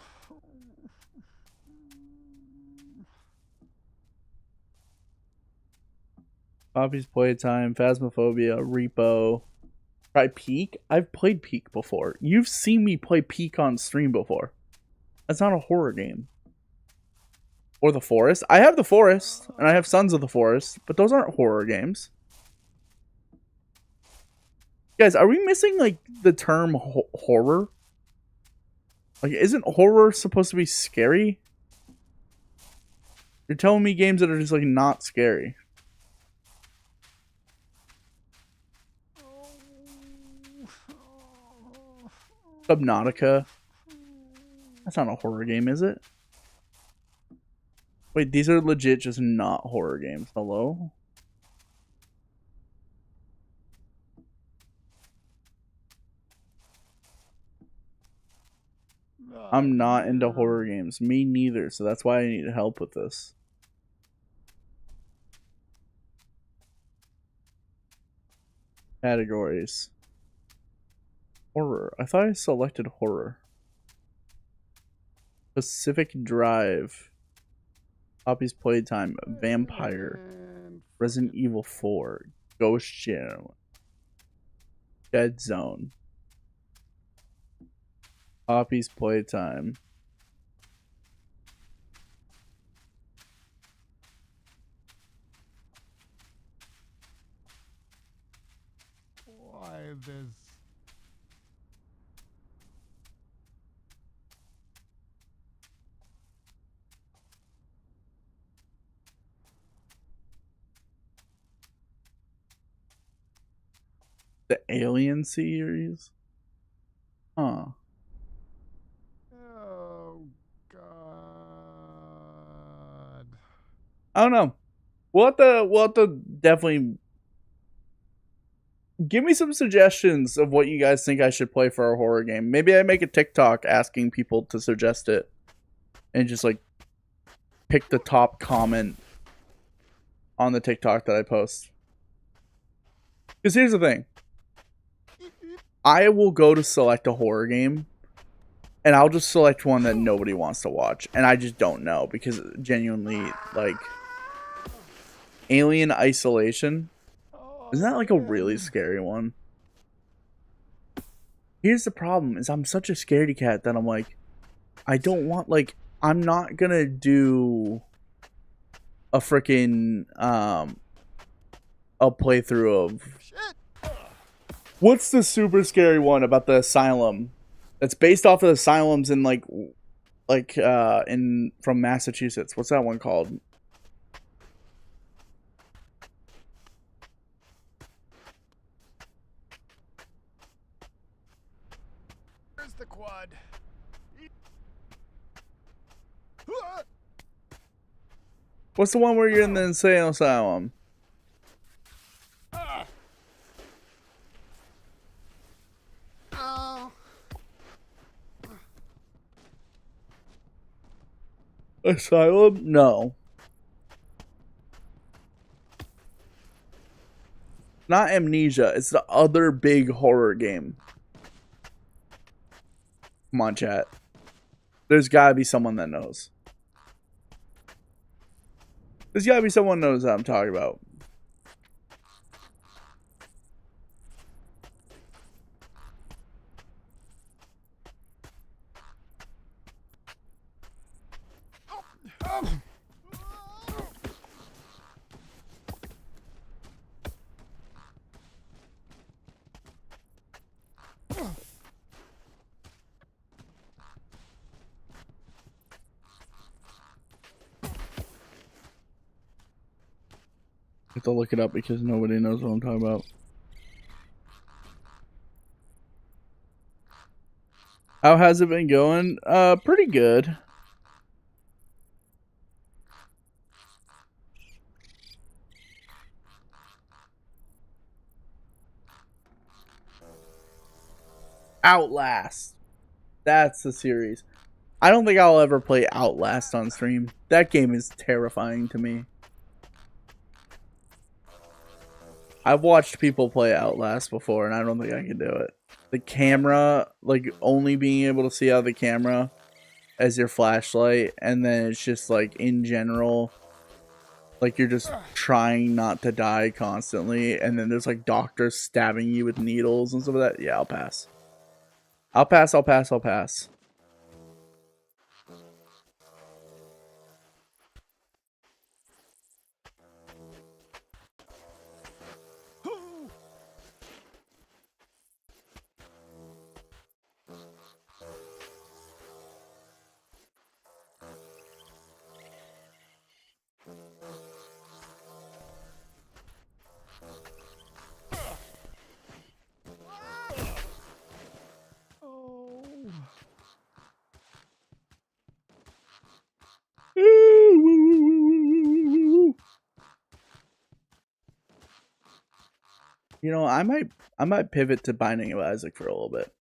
Poppy's Playtime, Phasmophobia, Repo. Try Peak? I've played Peak before. You've seen me play Peak on stream before. That's not a horror game. Or The Forest. I have The Forest, and I have Sons of the Forest, but those aren't horror games. Guys, are we missing, like, the term horror? Like, isn't horror supposed to be scary? You're telling me games that are just, like, not scary. Subnautica. That's not a horror game, is it? Wait, these are legit just not horror games. Hello? I'm not into horror games. Me neither, so that's why I need help with this. Categories. Horror. I thought I selected horror. Pacific Drive. Poppy's Playtime. Vampire. Resident Evil 4. Ghost Channel. Dead Zone. Poppy's Playtime. Why this? The Alien series? Huh. Oh, God. I don't know. We'll have to definitely give me some suggestions of what you guys think I should play for a horror game. Maybe I make a TikTok asking people to suggest it and just like pick the top comment on the TikTok that I post. Because here's the thing. I will go to select a horror game and I'll just select one that nobody wants to watch. And I just don't know because genuinely, like, Alien Isolation, isn't that like a really scary one? Here's the problem is I'm such a scaredy cat that I'm like, I don't want, like, I'm not gonna do a freaking a playthrough of what's the super scary one about the asylum that's based off of asylums in like in from Massachusetts. What's that one called? Where's the quad? What's the one where you're in the insane asylum? Asylum? No. Not Amnesia. It's the other big horror game. Come on, chat. There's gotta be someone that knows. There's gotta be someone that knows what I'm talking about. I have to look it up because nobody knows what I'm talking about. How has it been going? Pretty good. Outlast. That's the series. I don't think I'll ever play Outlast on stream. That game is terrifying to me. I've watched people play Outlast before, and I don't think I can do it. The camera, like, only being able to see out of the camera as your flashlight, and then it's just, like, in general, like, you're just trying not to die constantly, and then there's, like, doctors stabbing you with needles and stuff like that. Yeah, I'll pass. I'll pass, I'll pass, I'll pass. You know, I might pivot to Binding of Isaac for a little bit.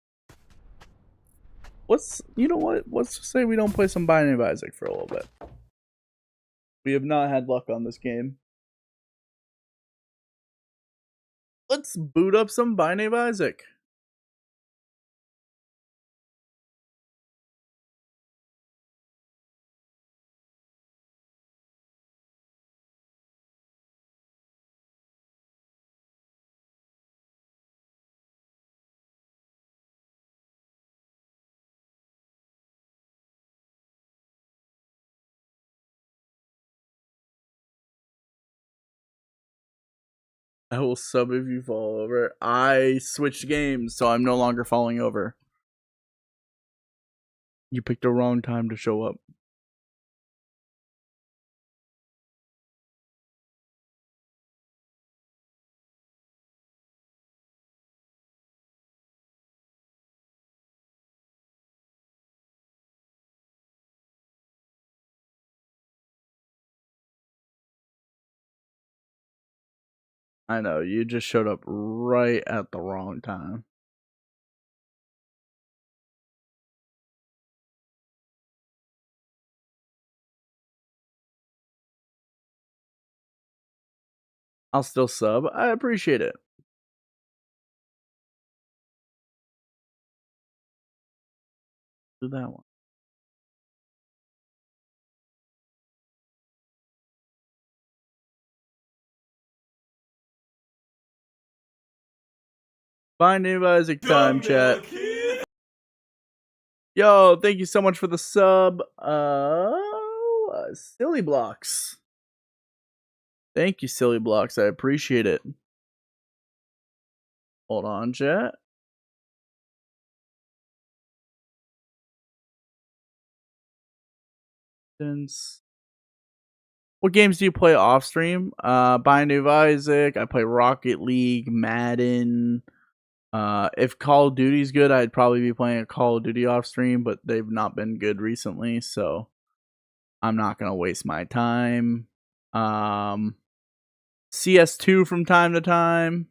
You know what? Let's just say we don't play some Binding of Isaac for a little bit. We have not had luck on this game. Let's boot up some Binding of Isaac. I will sub if you fall over. I switched games, so I'm no longer falling over. You picked the wrong time to show up. I know, you just showed up right at the wrong time. I'll still sub. I appreciate it. Do that one. Binding of Isaac time, chat. Yo, thank you so much for the sub. Silly Blocks. Thank you, Silly Blocks. I appreciate it. Hold on, chat. What games do you play off stream? Binding of Isaac. I play Rocket League, Madden. If Call of Duty's good, I'd probably be playing a Call of Duty off stream, but they've not been good recently, so I'm not gonna waste my time. CS2 from time to time.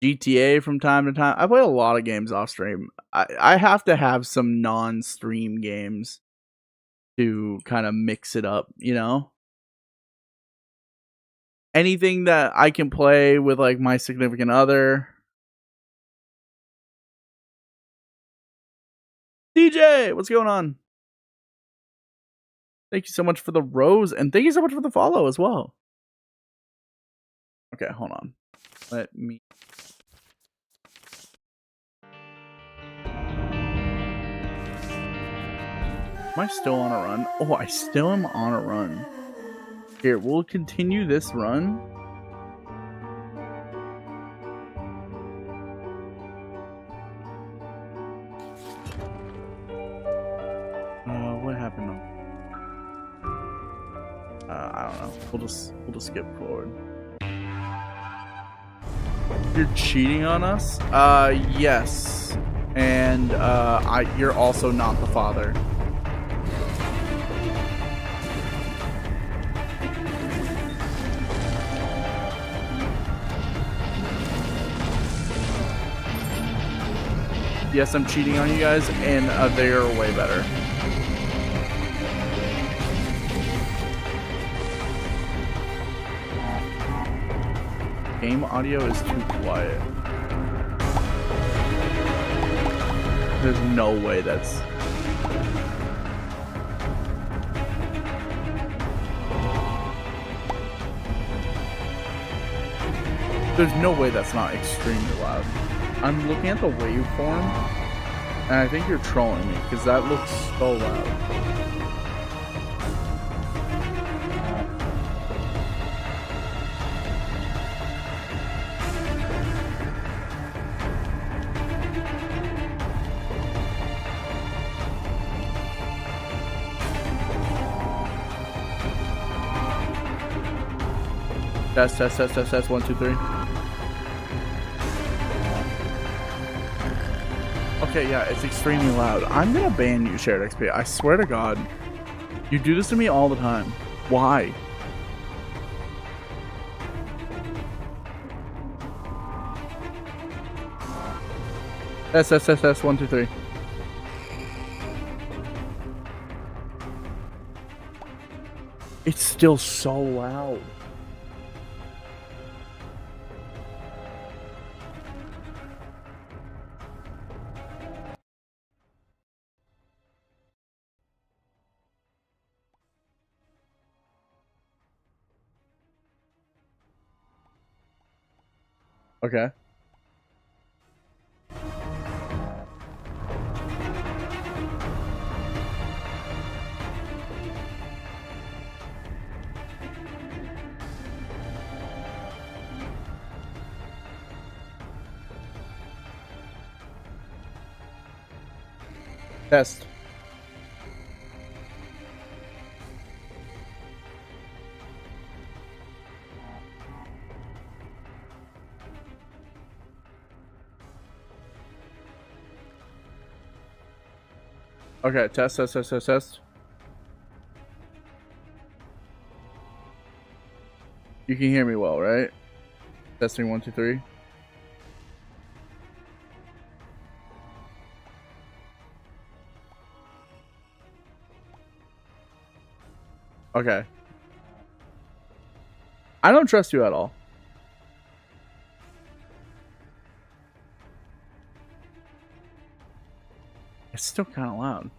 GTA from time to time. I play a lot of games off stream. I have to have some non-stream games to kind of mix it up, you know? Anything that I can play with like my significant other. DJ, what's going on? Thank you so much for the rose, and thank you so much for the follow as well. Okay, hold on. Let me... Am I still on a run? Oh, I still am on a run. Here, we'll continue this run. What happened? I don't know. We'll just skip forward. You're cheating on us? Yes. And you're also not the father. Yes, I'm cheating on you guys, and they're way better. Game audio is too quiet. There's no way that's... There's no way that's not extremely loud. I'm looking at the waveform, and I think you're trolling me, because that looks so loud. Test, 1, 2, 3. Okay, yeah, it's extremely loud. I'm gonna ban you, Shared XP. I swear to God. You do this to me all the time. Why? S 1 2 3. It's still so loud. Okay. Test. Okay, test. You can hear me well, right? Testing 1 2 3. Okay. I don't trust you at all. It's still kind of loud.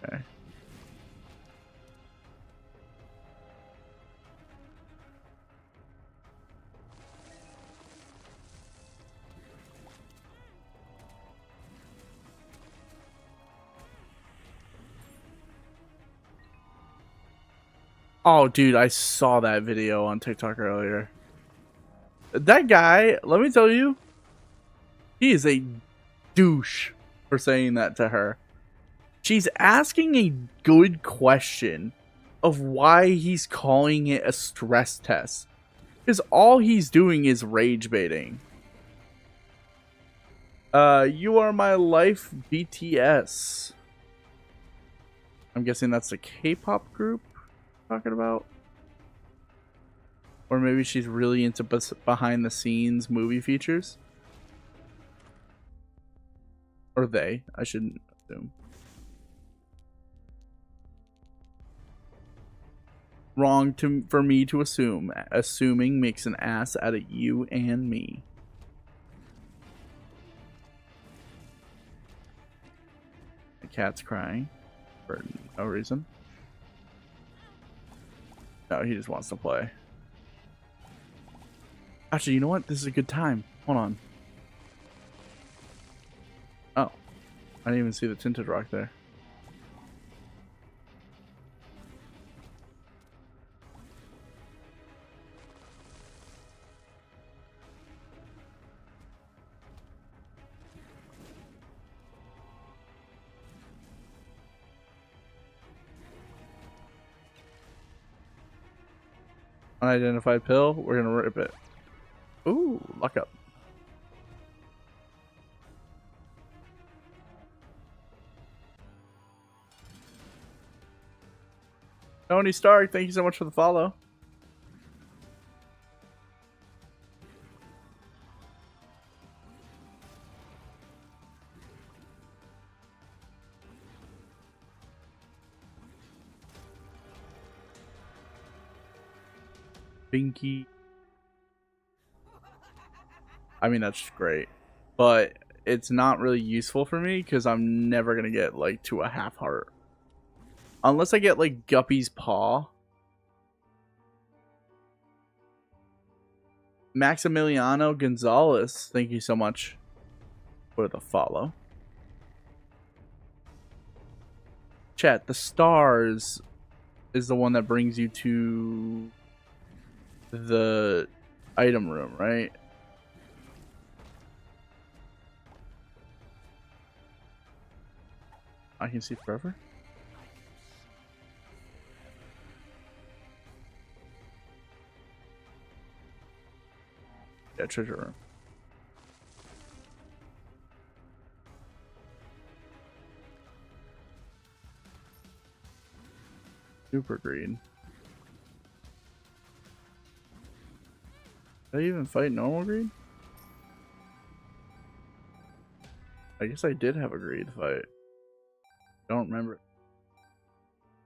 Okay. Oh, dude, I saw that video on TikTok earlier. That guy, let me tell you, he is a douche for saying that to her. She's asking a good question of why he's calling it a stress test. Because all he's doing is rage baiting. You are my life BTS. I'm guessing that's the K-pop group talking about. Or maybe she's really into behind the scenes movie features. Or they, I shouldn't assume. Wrong for me to assume. Assuming makes an ass out of you and me. The cat's crying for no reason. No, he just wants to play. Actually, you know what? This is a good time. Hold on. Oh. I didn't even see the tinted rock there. Unidentified pill. We're gonna rip it. Ooh, lock up. Tony Stark, thank you so much for the follow. Binky. I mean, that's great. But it's not really useful for me because I'm never going to get like to a half heart. Unless I get like Guppy's Paw. Maximiliano Gonzalez, thank you so much for the follow. Chat, the stars is the one that brings you to the item room, right? I can see forever. Yeah, treasure room. Super green. Did I even fight normal greed? I guess I did have a greed fight. Don't remember.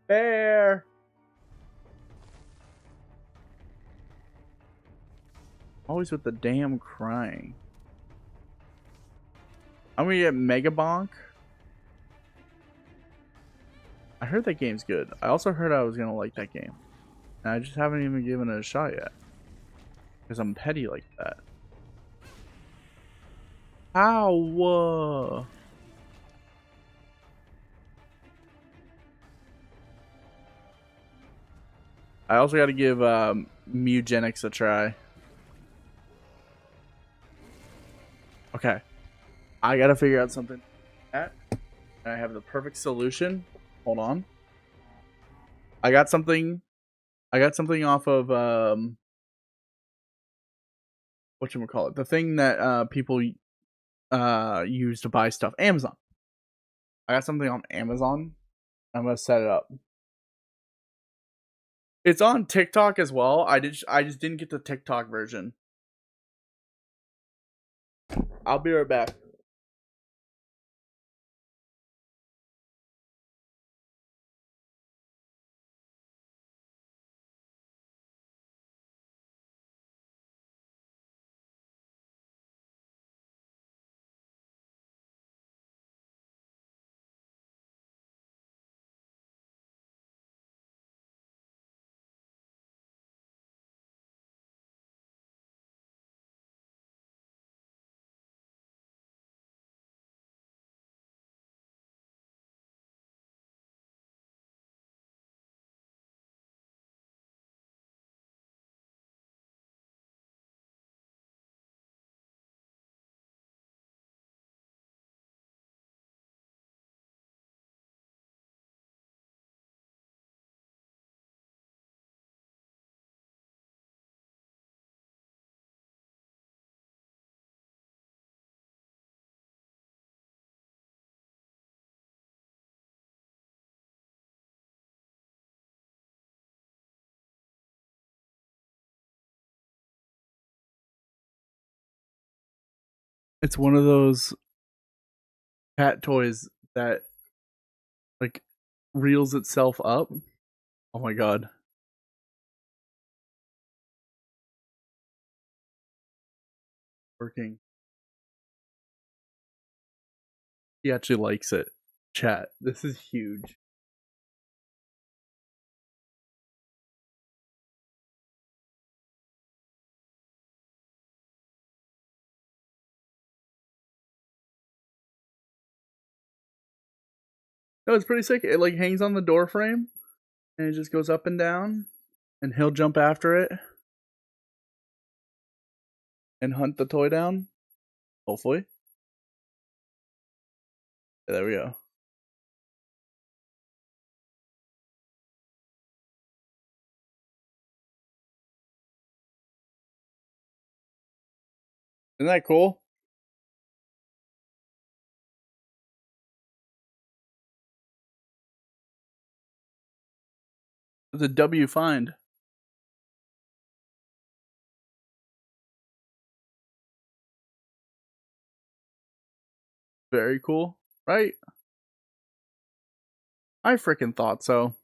Bear! Always with the damn crying. I'm gonna get Mega Bonk. I heard that game's good. I also heard I was gonna like that game. And I just haven't even given it a shot yet. Because I'm petty like that. How? I also gotta give Mugenics a try. Okay. I gotta figure out something. I have the perfect solution. Hold on. I got something off of whatchamacallit, the thing that people use to buy stuff. Amazon. I got something on Amazon. I'm gonna set it up. It's on TikTok as well. I just didn't get the TikTok version. I'll be right back. It's one of those cat toys that like reels itself up. Oh my god. Working. He actually likes it. Chat. This is huge. No, it's pretty sick. It like hangs on the door frame and it just goes up and down and he'll jump after it and hunt the toy down. Hopefully. Yeah, there we go. Isn't that cool? The W find. Very cool, right? I freaking thought so.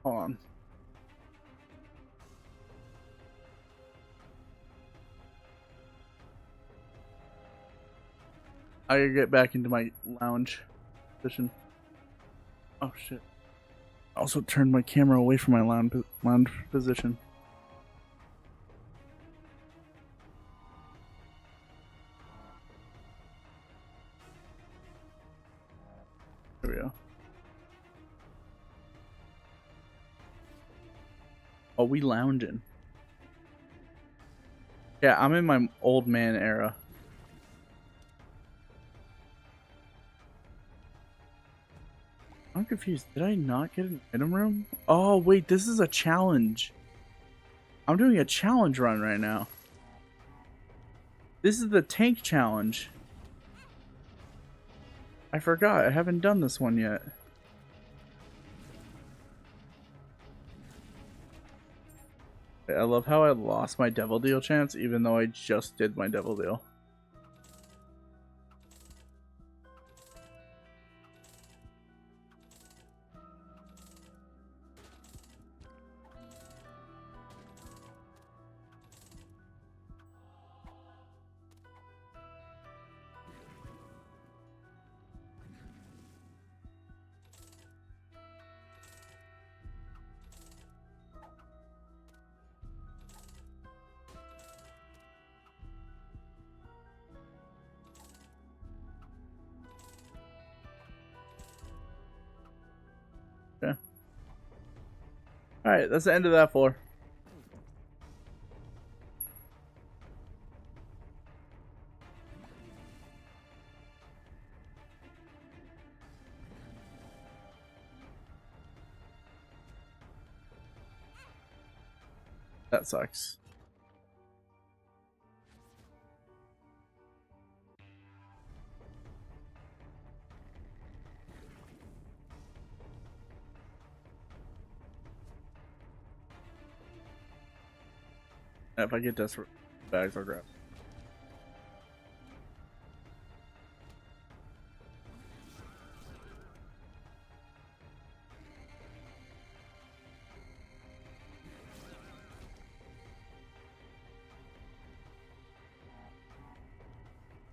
Hold on. I gotta get back into my lounge position. Oh shit. I also turned my camera away from my lounge position. we go. Oh, we lounging. Yeah, I'm in my old man era. I'm confused. Did I not get an item room? Oh, wait, this is a challenge. I'm doing a challenge run right now. This is the tank challenge. I forgot. I haven't done this one yet. I love how I lost my devil deal chance even though I just did my devil deal. Okay. Alright, that's the end of that floor. That sucks. If I get desperate bags, I'll grab.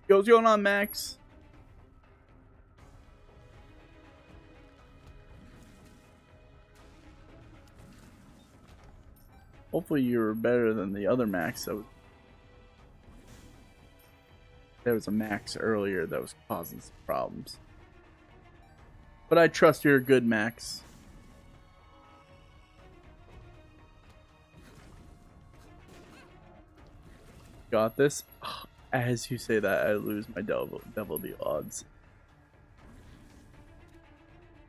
Yo, what's going on, Max? Hopefully you're better than the other Max. There was a Max earlier that was causing some problems. But I trust you're a good Max. Got this. As you say that, I lose my devil deal odds.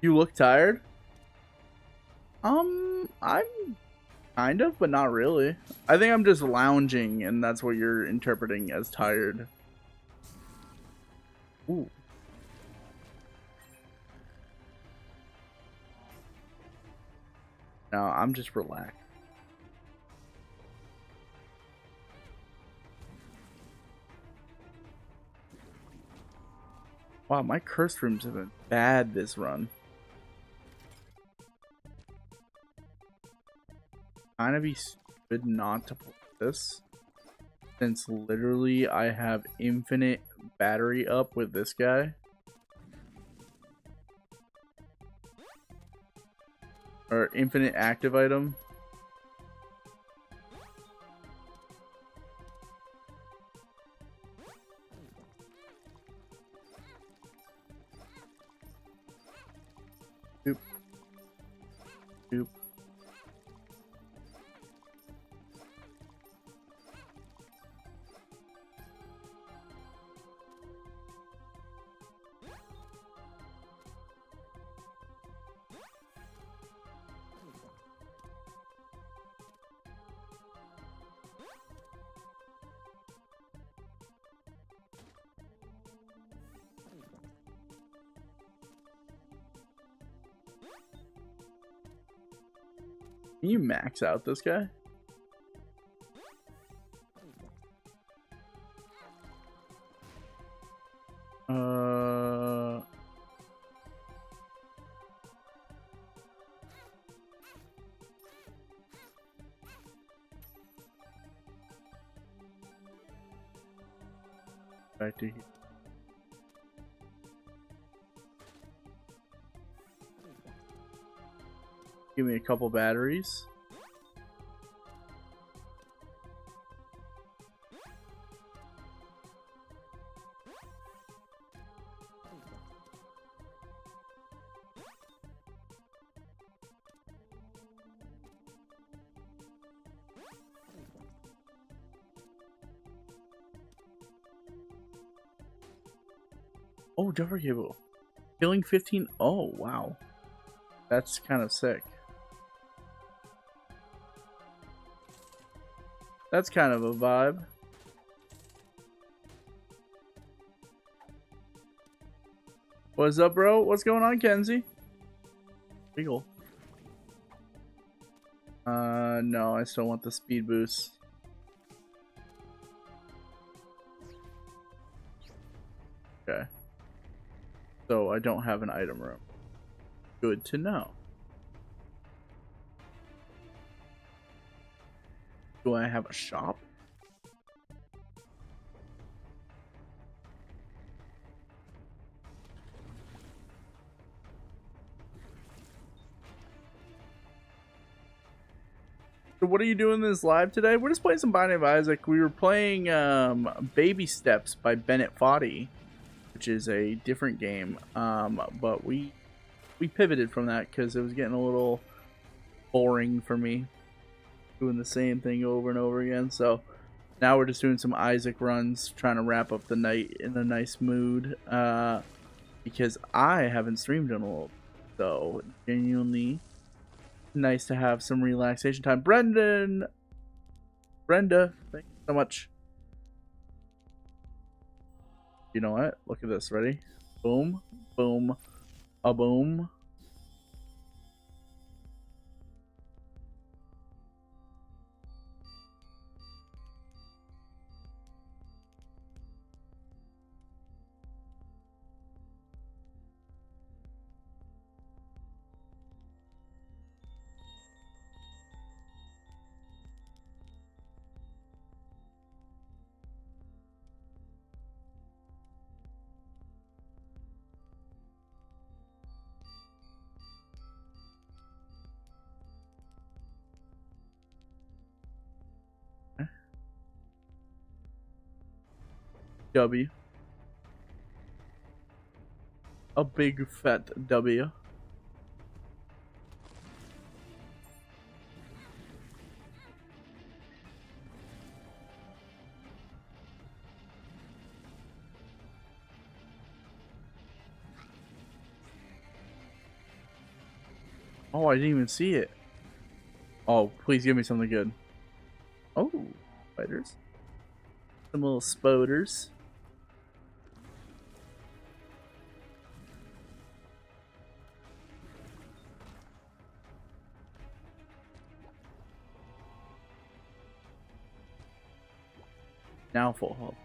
You look tired? I'm kind of, but not really. I think I'm just lounging, and that's what you're interpreting as tired. Ooh. No, I'm just relaxed. Wow, my curse rooms have been bad this run. Kind of be stupid not to play this, since literally I have infinite battery up with this guy. Or infinite active item. Oop. Oop. Can you max out this guy? Back to here. Give me a couple batteries. Oh, jumper cable. Killing 15. Oh, wow. That's kind of sick. That's kind of a vibe. What's up, bro? What's going on, Kenzie? Wiggle. No, I still want the speed boost. Okay. So I don't have an item room. Good to know. Do I have a shop? So what are you doing this live today? We're just playing some Binding of Isaac. We were playing Baby Steps by Bennett Foddy, which is a different game. But we pivoted from that because it was getting a little boring for me, doing the same thing over and over again. So now we're just doing some Isaac runs, trying to wrap up the night in a nice mood. Because I haven't streamed in a little, so genuinely nice to have some relaxation time. Brenda, thank you so much. You know what? Look at this. Ready? Boom, boom, a boom. W. A big fat W. Oh, I didn't even see it. Oh, please give me something good. Oh, spiders. Some little spoders. Now full health.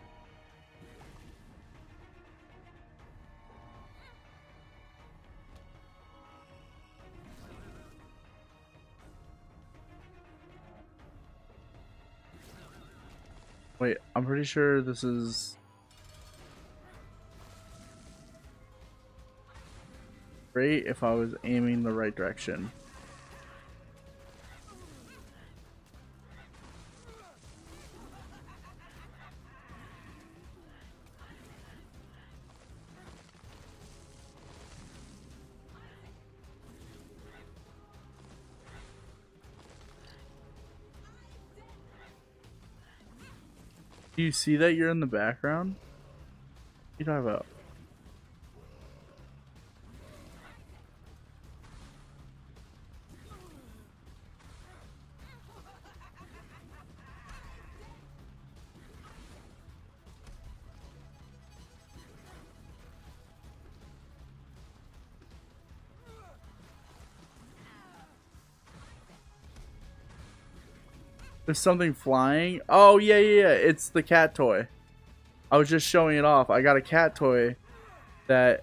Wait, I'm pretty sure this is great if I was aiming the right direction. Do you see that you're in the background? What are you talking about? There's something flying. Oh, yeah, yeah, yeah. It's the cat toy. I was just showing it off. I got a cat toy that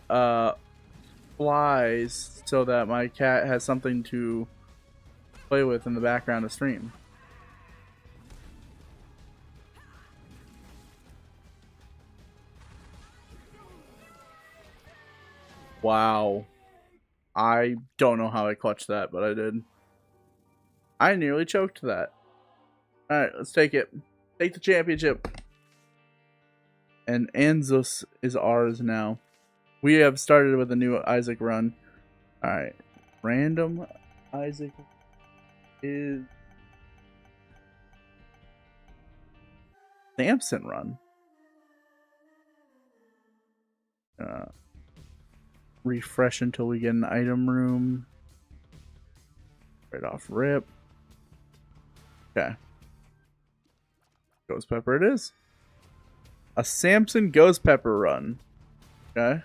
flies so that my cat has something to play with in the background of stream. Wow. I don't know how I clutched that, but I did. I nearly choked that. Alright, let's take it. Take the championship. And Anzus is ours now. We have started with a new Isaac run. Alright. Random Isaac is Samson run. Refresh until we get an item room. Right off rip. Okay. Ghost pepper it is. A Samson ghost pepper run. Okay.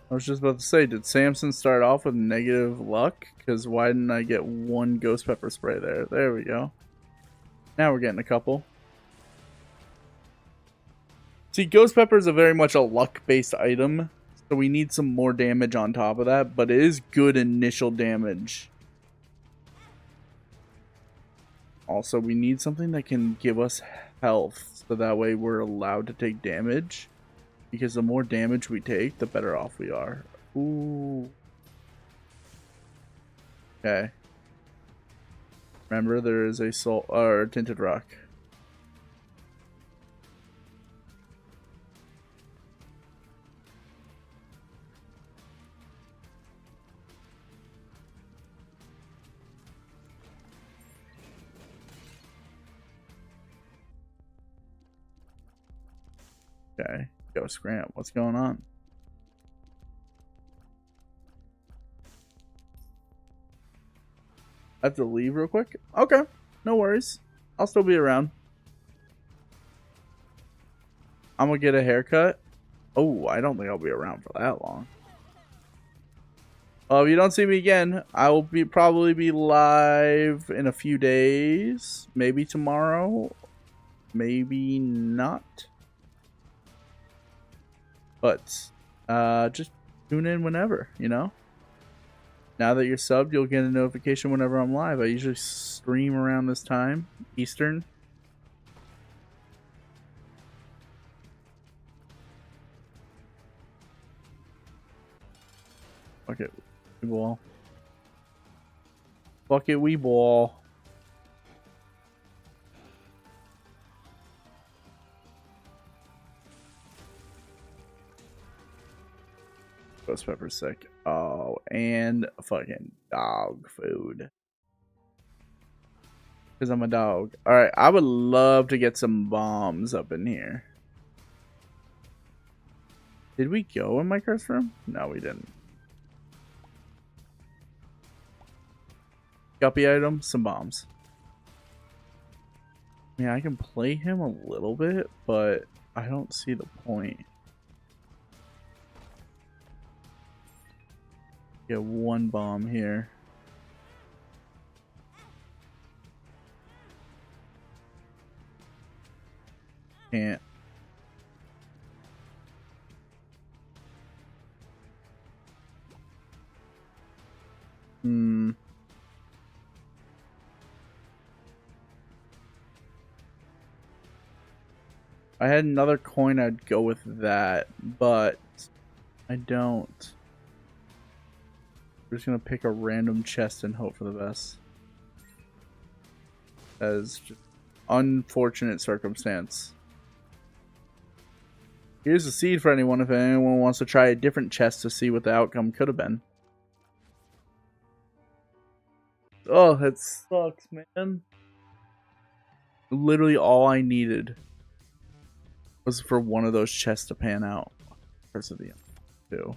I was just about to say, did Samson start off with negative luck? Because why didn't I get one ghost pepper spray there? There we go. Now we're getting a couple. See, ghost pepper is very much a luck-based item, so we need some more damage on top of that, but it is good initial damage. Also, we need something that can give us health, so that way we're allowed to take damage. Because the more damage we take, the better off we are. Ooh. Okay. Remember, there is a soul or tinted rock. Okay. Go Scram. What's going on? I have to leave real quick? Okay. No worries. I'll still be around. I'm gonna get a haircut. Oh, I don't think I'll be around for that long. If you don't see me again, I will probably be live in a few days. Maybe tomorrow. Maybe not. But just tune in whenever, you know? Now that you're subbed, you'll get a notification whenever I'm live. I usually stream around this time, Eastern. Fuck it, we ball. Fuck it, we ball. Ghost pepper's sick. Oh, and fucking dog food. Because I'm a dog. Alright, I would love to get some bombs up in here. Did we go in my curse room? No, we didn't. Guppy item, some bombs. Yeah, I can play him a little bit, but I don't see the point. Get one bomb here. Can't. If I had another coin, I'd go with that, but I don't. We're just gonna pick a random chest and hope for the best. That is just unfortunate circumstance. Here's a seed for anyone if anyone wants to try a different chest to see what the outcome could have been. Oh, that sucks, man. Literally all I needed was for one of those chests to pan out. Curse of the End, too.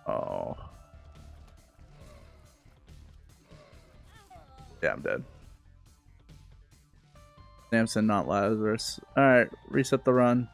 Oh. Yeah, I'm dead. Samson, not Lazarus. Alright, reset the run.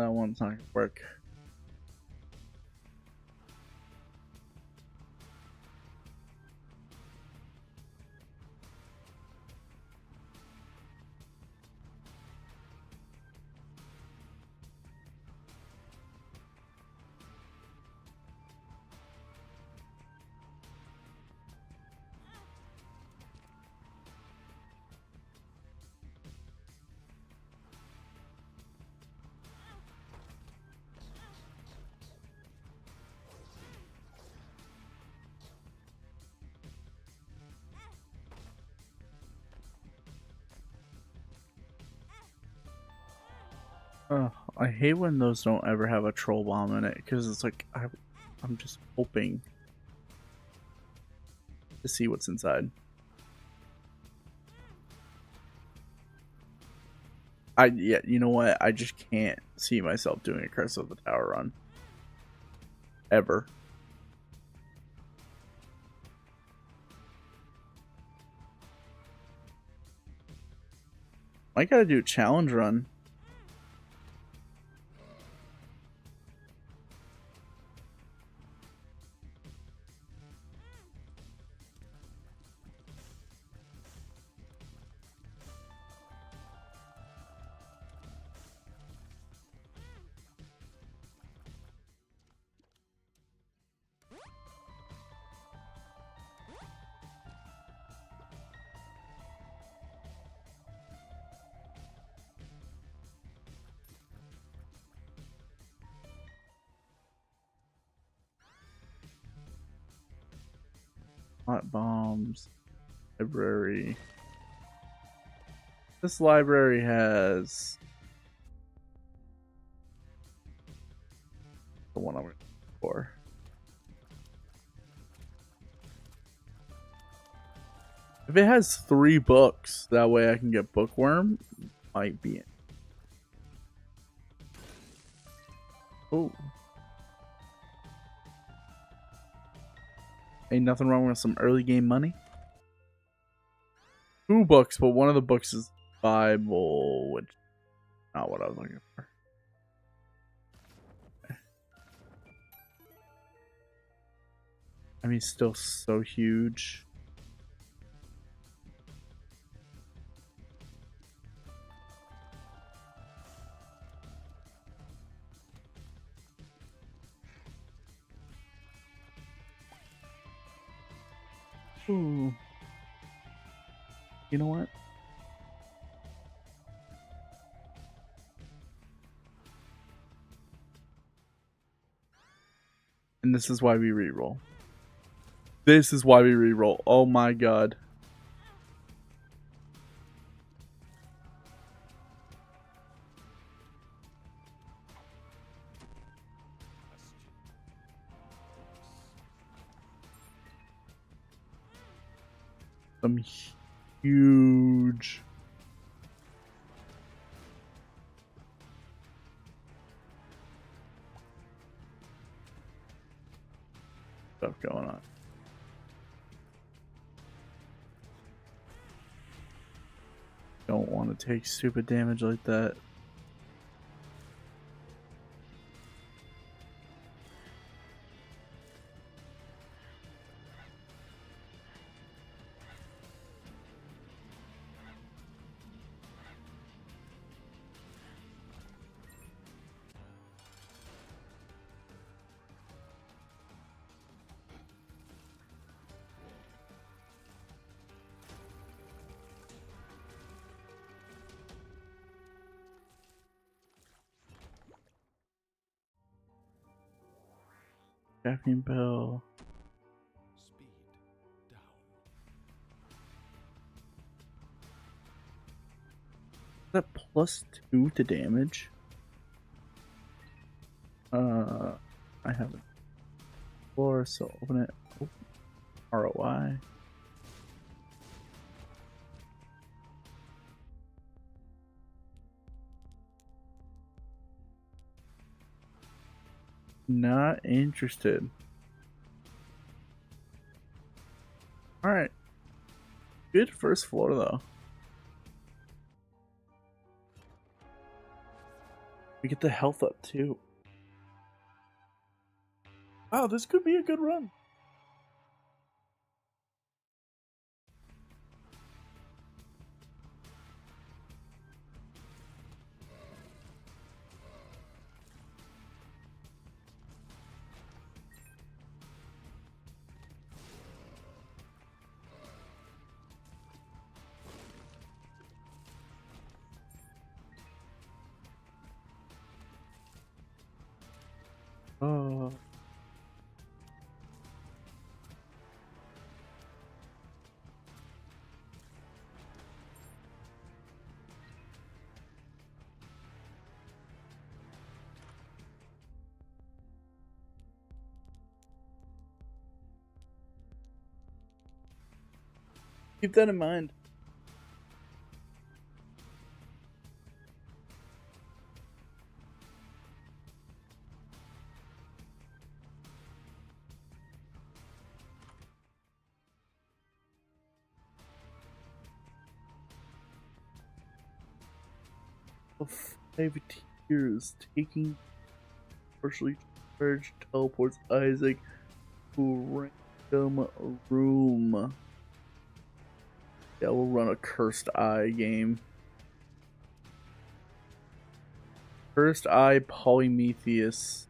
that one's not gonna work. Oh, I hate when those don't ever have a troll bomb in it, because it's like I'm just hoping to see what's inside. Yeah, you know what? I just can't see myself doing a Curse of the Tower run. Ever. I gotta do a challenge run. Hot bombs. Library. This library has the one I'm looking for. If it has 3 books, that way I can get Bookworm, might be it. Oh. Ain't nothing wrong with some early game money. 2 books, but one of the books is Bible, which is not what I was looking for. I mean, still so huge. Ooh. You know what? And this is why we reroll. This is why we reroll. Oh my god. Some huge stuff going on. Don't want to take stupid damage like that. Caffeine pill. Speed down. Is that +2 to damage? I haven't. Floor, so open it. Oh, ROI. Not interested. Alright. Good first floor though. We get the health up too. Wow, this could be a good run. Oh. Keep that in mind. Of 5 tiers, taking partially charged teleports Isaac to a random room. Yeah, we'll run a Cursed Eye game. Cursed Eye Polymetheus.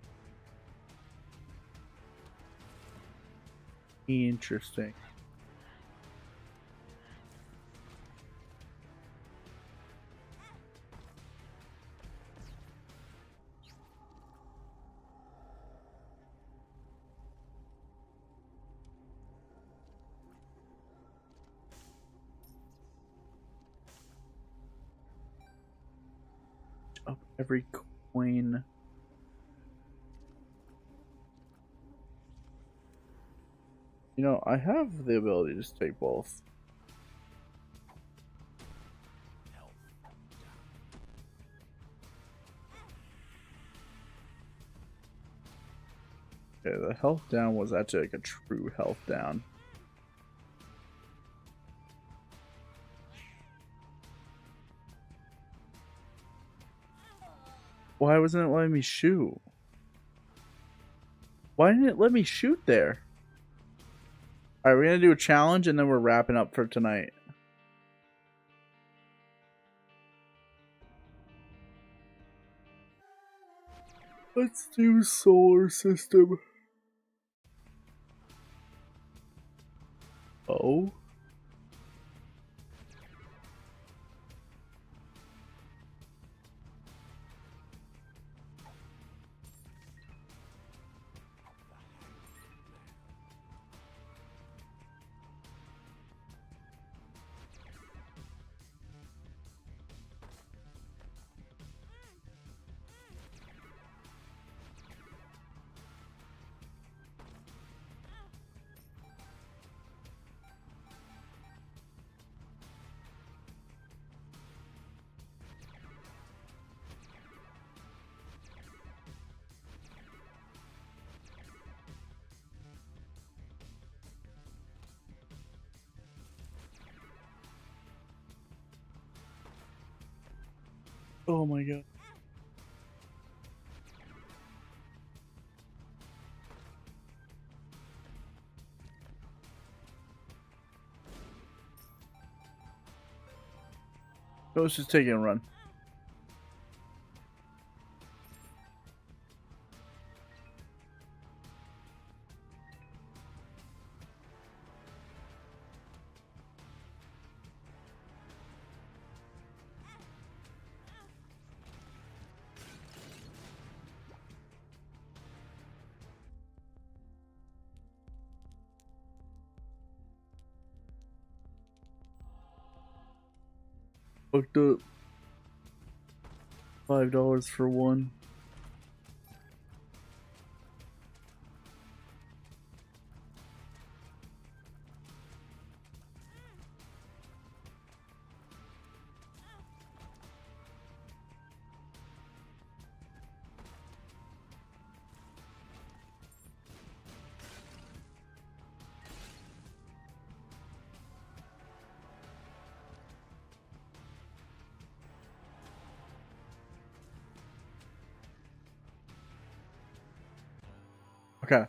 Interesting. Up every coin. You know, I have the ability to just take both. Okay, the health down was actually like a true health down. Why wasn't it letting me shoot? Why didn't it let me shoot there? Alright, we're gonna do a challenge and then we're wrapping up for tonight. Let's do solar system. Oh? Oh my god. Let's just take it and run. Fucked up. $5 for one. Okay.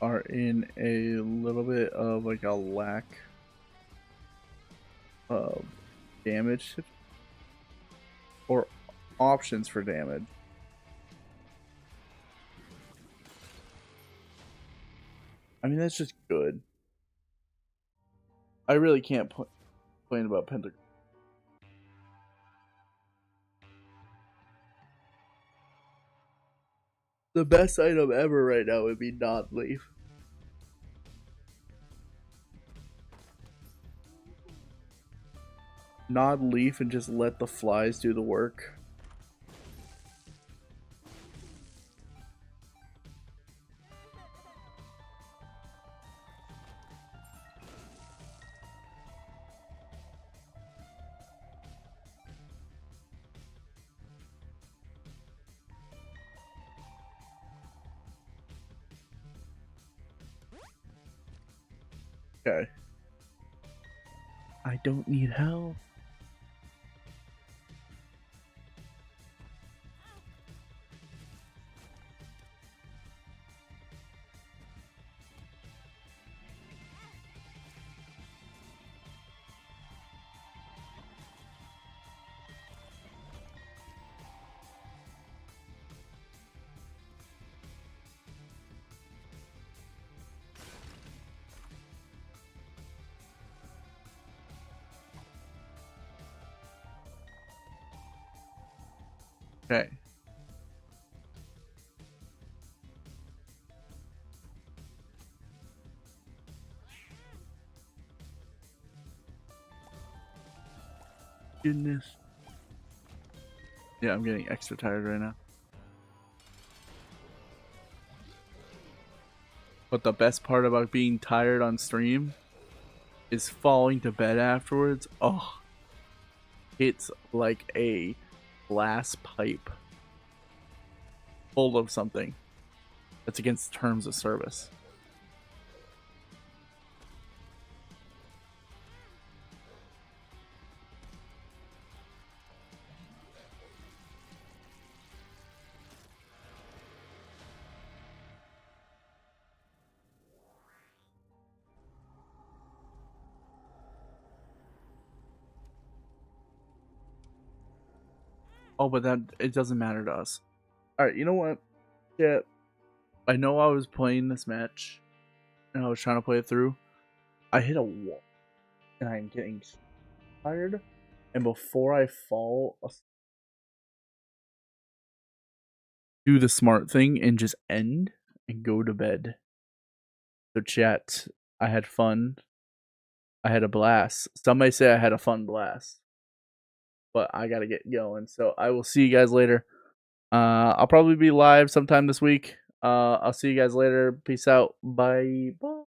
Are in a little bit of like a lack of damage or options for damage. I mean, that's just good. I really can't complain about Pentagram. The best item ever right now would be Nod Leaf. Nod Leaf and just let the flies do the work. Okay. I don't need help. Okay. Goodness. Yeah, I'm getting extra tired right now. But the best part about being tired on stream is falling to bed afterwards. Oh, it's like a glass pipe full of something that's against terms of service. Oh, but that it doesn't matter to us. All right, you know what? Yeah, I know I was playing this match and I was trying to play it through. I hit a wall and I'm getting tired. And before I fall, do the smart thing and just end and go to bed. So, chat, I had fun. I had a blast. Some may say I had a fun blast, but I gotta get going. So I will see you guys later. I'll probably be live sometime this week. I'll see you guys later. Peace out. Bye. Bye.